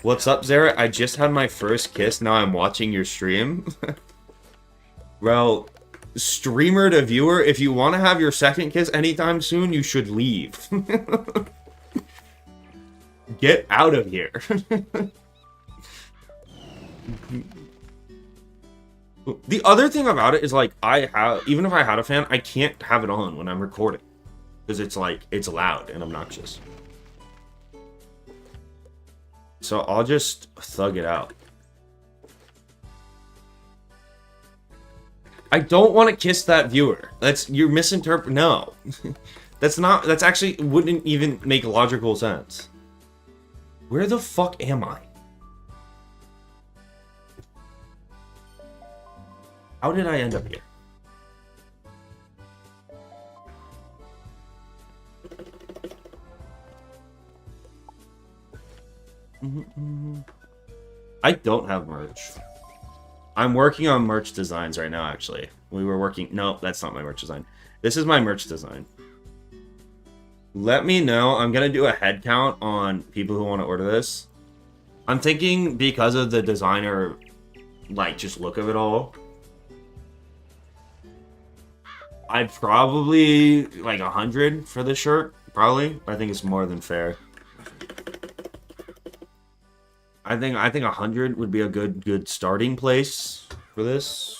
What's up, Zara? I just had my first kiss. Now I'm watching your stream. Well, streamer to viewer, if you want to have your second kiss anytime soon, you should leave. Get out of here. The other thing about it is, like, even if I had a fan, I can't have it on when I'm recording. Because it's, like, it's loud and obnoxious. So I'll just thug it out. I don't want to kiss that viewer. You're misinterpreting. No. That's actually wouldn't even make logical sense. Where the fuck am I? How did I end up here? I don't have merch. I'm working on merch designs right now, actually. We were working... No, that's not my merch design. This is my merch design. Let me know. I'm going to do a head count on people who want to order this. I'm thinking because of the designer, like, just look of it all. I'd probably, like, 100 for this shirt. Probably. I think it's more than fair. I think 100 would be a good starting place for this.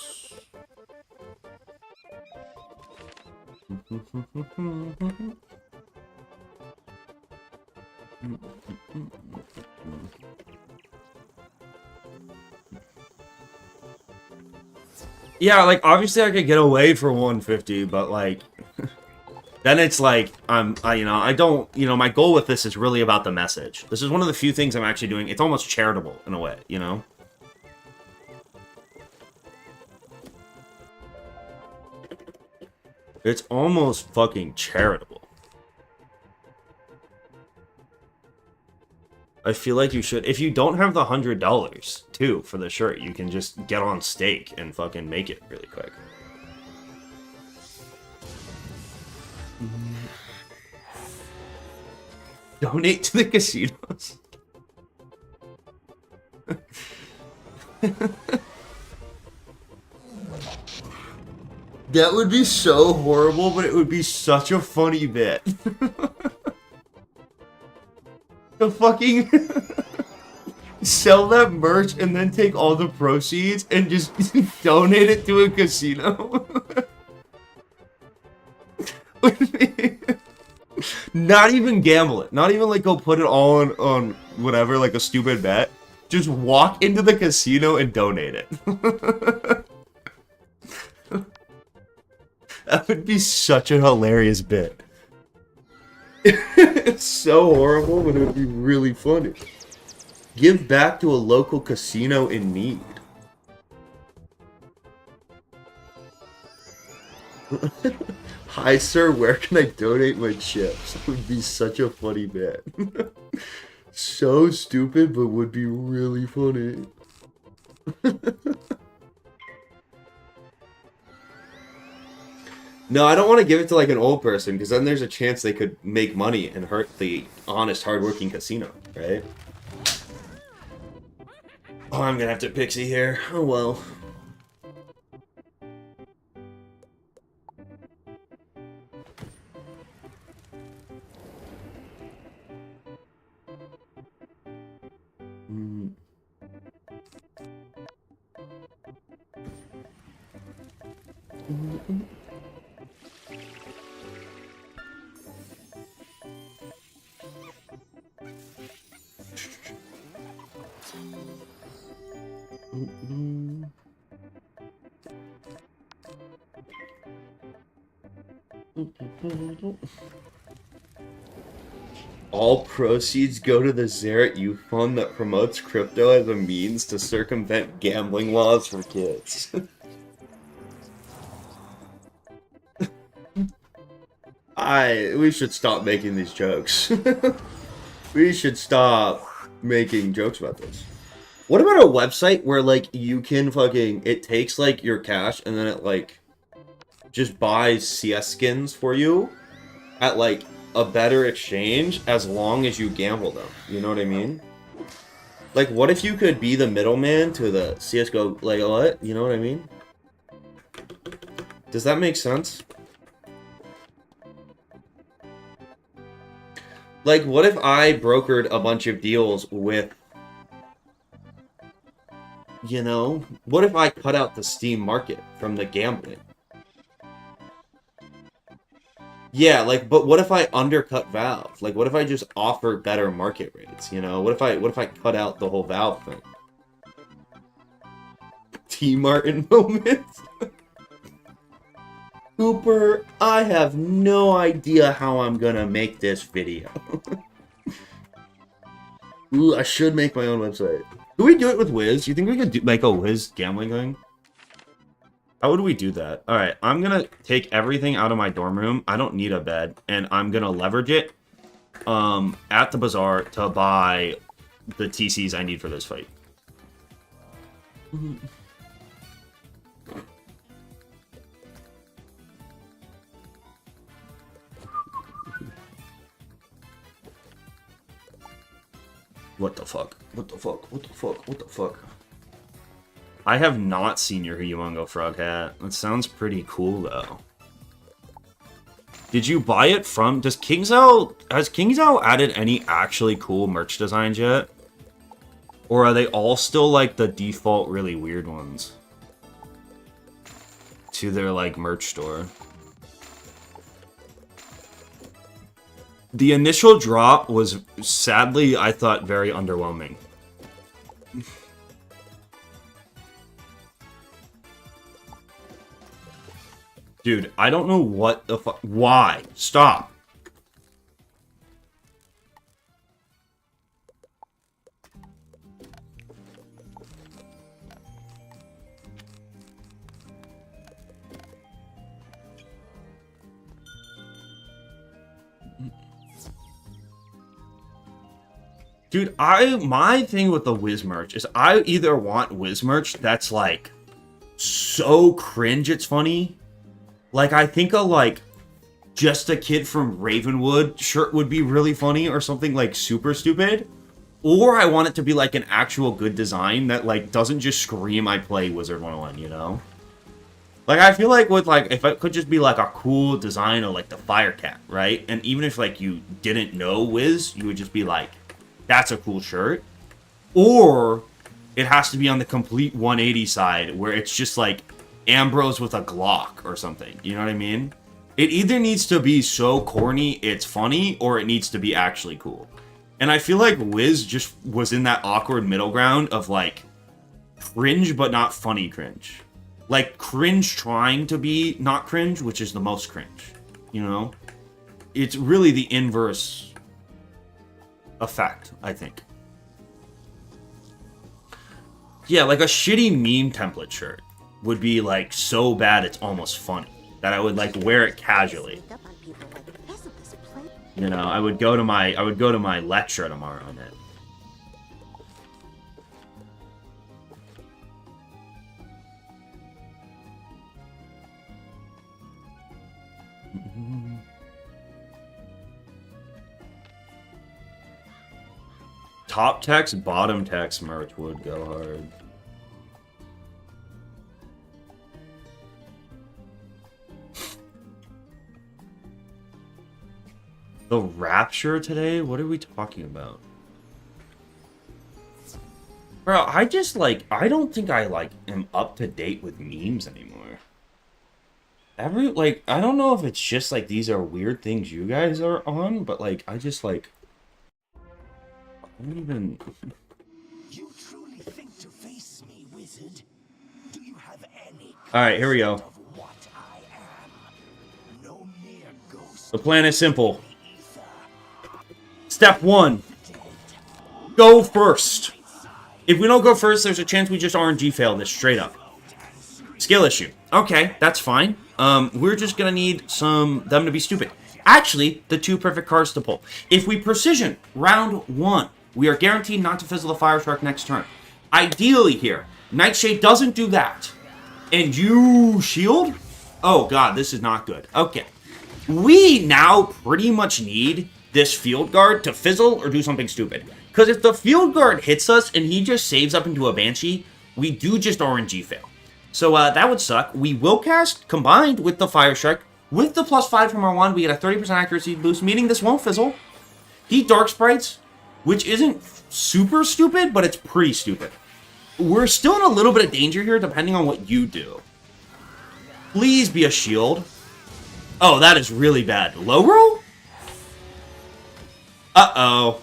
Yeah, like, obviously I could get away for 150, but, like, then it's like, I don't, my goal with this is really about the message. This is one of the few things I'm actually doing. It's almost charitable in a way, you know? It's almost fucking charitable. I feel like you should. If you don't have the $100, too, for the shirt, you can just get on stake and fucking make it really quick. Donate to the casinos. That would be so horrible, but it would be such a funny bit. The fucking sell that merch and then take all the proceeds and just donate it to a casino. Not even gamble it. Not even like go put it all on whatever, like a stupid bet. Just walk into the casino and donate it. That would be such a hilarious bit. It's so horrible, but it would be really funny. Give back to a local casino in need. Hi, sir. Where can I donate my chips? It would be such a funny bit. So stupid, but would be really funny. No, I don't want to give it to like an old person, because then there's a chance they could make money and hurt the honest, hardworking casino, right? Oh, I'm gonna have to pixie here. Oh well. All proceeds go to the Zerat Youth Fund that promotes crypto as a means to circumvent gambling laws for kids. We should stop making these jokes. We should stop making jokes about this. What about a website where, like, you can fucking... It takes, like, your cash and then it, like, just buys CS skins for you at, like, a better exchange as long as you gamble them. You know what I mean? Like, what if you could be the middleman to the CSGO, like, what? You know what I mean? Does that make sense? Like, what if I brokered a bunch of deals with... You know? What if I cut out the Steam market from the gambling? Yeah, like, but what if I undercut Valve? Like, what if I just offer better market rates, you know? What if I cut out the whole Valve thing? T. Martin moments? Cooper, I have no idea how I'm gonna make this video. Ooh, I should make my own website. Could we do it with Wiz? You think we could make a Wiz gambling thing? How would we do that? Alright, I'm gonna take everything out of my dorm room. I don't need a bed. And I'm gonna leverage it at the Bazaar to buy the TCs I need for this fight. What the fuck? What the fuck? What the fuck? What the fuck? I have not seen your Humongo Frog hat. That sounds pretty cool, though. Did you buy it from... Has KingsOwl added any actually cool merch designs yet? Or are they all still, like, the default really weird ones? To their, like, merch store. The initial drop was, sadly, I thought, very underwhelming. Dude, I don't know what the fuck. Why? Stop. Dude, my thing with the Wiz merch is I either want Wiz merch that's like so cringe it's funny. Like, I think a, like, just a kid from Ravenwood shirt would be really funny or something, like, super stupid. Or I want it to be, like, an actual good design that, like, doesn't just scream I play Wizard101, you know? Like, I feel like with, like, if it could just be, like, a cool design of, like, the Firecat, right? And even if, like, you didn't know Wiz, you would just be like, that's a cool shirt. Or it has to be on the complete 180 side where it's just, like, Ambrose with a Glock or something. You know what I mean? It either needs to be so corny it's funny, or it needs to be actually cool. And I feel like Wiz just was in that awkward middle ground of like cringe but not funny cringe. Like cringe trying to be not cringe, which is the most cringe. You know? It's really the inverse effect, I think. Yeah, like a shitty meme template shirt would be like so bad it's almost funny. That I would like wear it casually. You know, I would go to my lecture tomorrow on it. Top text, bottom text merch would go hard. The Rapture today? What are we talking about? Bro, I just like, I don't think I like am up to date with memes anymore. I don't know if it's just like these are weird things you guys are on, but like, I just like, I don't even... You truly think to face me, wizard? Do you have any Alright, here we go. of what I am? No mere ghost. The plan is simple. Step 1. Go first. If we don't go first, there's a chance we just RNG fail this straight up. Skill issue. Okay, that's fine. We're just gonna need them to be stupid. Actually, the 2 perfect cards to pull. If we precision round 1, we are guaranteed not to fizzle the Fire Shark next turn. Ideally here, Nightshade doesn't do that. And you shield? Oh god, this is not good. Okay. We now pretty much need this field guard to fizzle or do something stupid. Because if the field guard hits us and he just saves up into a Banshee, we do just RNG fail. So that would suck. We will cast combined with the Fire Shark. With the +5 from our wand, we get a 30% accuracy boost, meaning this won't fizzle. He Dark Sprites, which isn't super stupid, but it's pretty stupid. We're still in a little bit of danger here, depending on what you do. Please be a shield. Oh, that is really bad. Low roll? Uh-oh.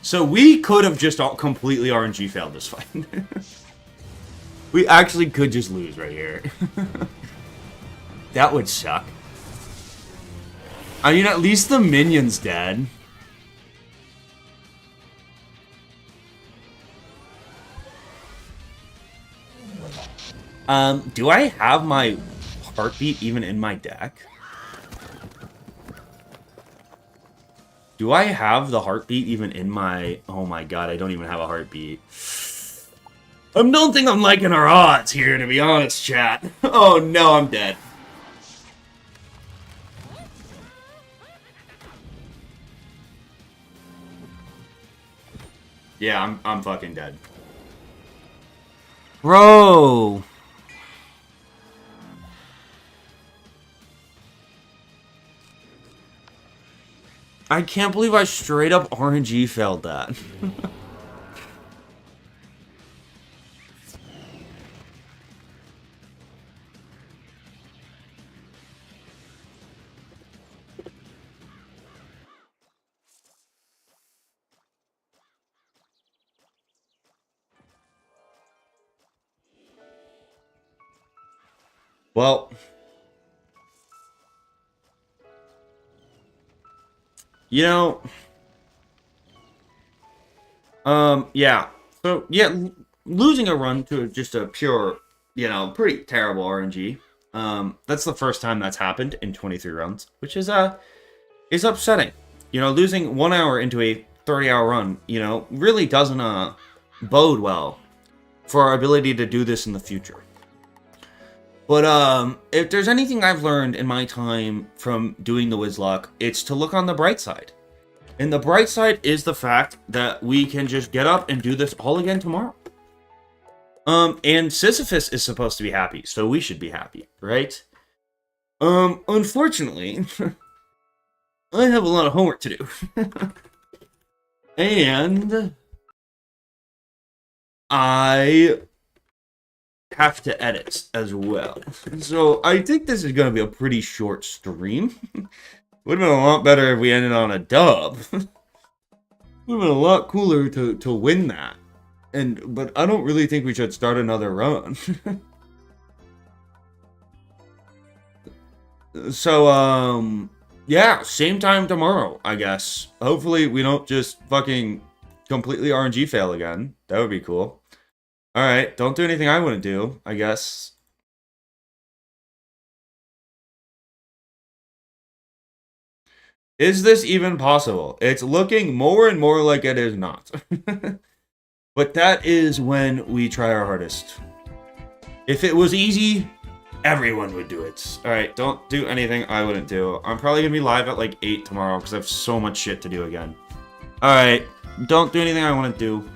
So we could have just completely RNG failed this fight. We actually could just lose right here. That would suck. I mean, at least the minion's dead. Do I have my heartbeat even in my deck? Do I have the heartbeat even in my... Oh my god, I don't even have a heartbeat. I don't think I'm liking our odds here, to be honest, chat. Oh no, I'm dead. Yeah, I'm fucking dead. Bro! I can't believe I straight up RNG failed that. Well, you know, yeah. So, yeah, losing a run to just a pure, you know, pretty terrible RNG. That's the first time that's happened in 23 runs, which is upsetting. You know, losing 1 hour into a 30-hour run, you know, really doesn't, bode well for our ability to do this in the future. But, if there's anything I've learned in my time from doing the NUZLOCKE, it's to look on the bright side. And the bright side is the fact that we can just get up and do this all again tomorrow. And Sisyphus is supposed to be happy, so we should be happy, right? Unfortunately, I have a lot of homework to do. And I have to edit as well. So I think this is going to be a pretty short stream. Would have been a lot better if we ended on a dub. Would have been a lot cooler to win that. But I don't really think we should start another run. So, yeah, same time tomorrow, I guess. Hopefully we don't just fucking completely RNG fail again. That would be cool. Alright, don't do anything I wouldn't do, I guess. Is this even possible? It's looking more and more like it is not. But that is when we try our hardest. If it was easy, everyone would do it. Alright, don't do anything I wouldn't do. I'm probably going to be live at like 8 tomorrow because I have so much shit to do again. Alright, don't do anything I want to do.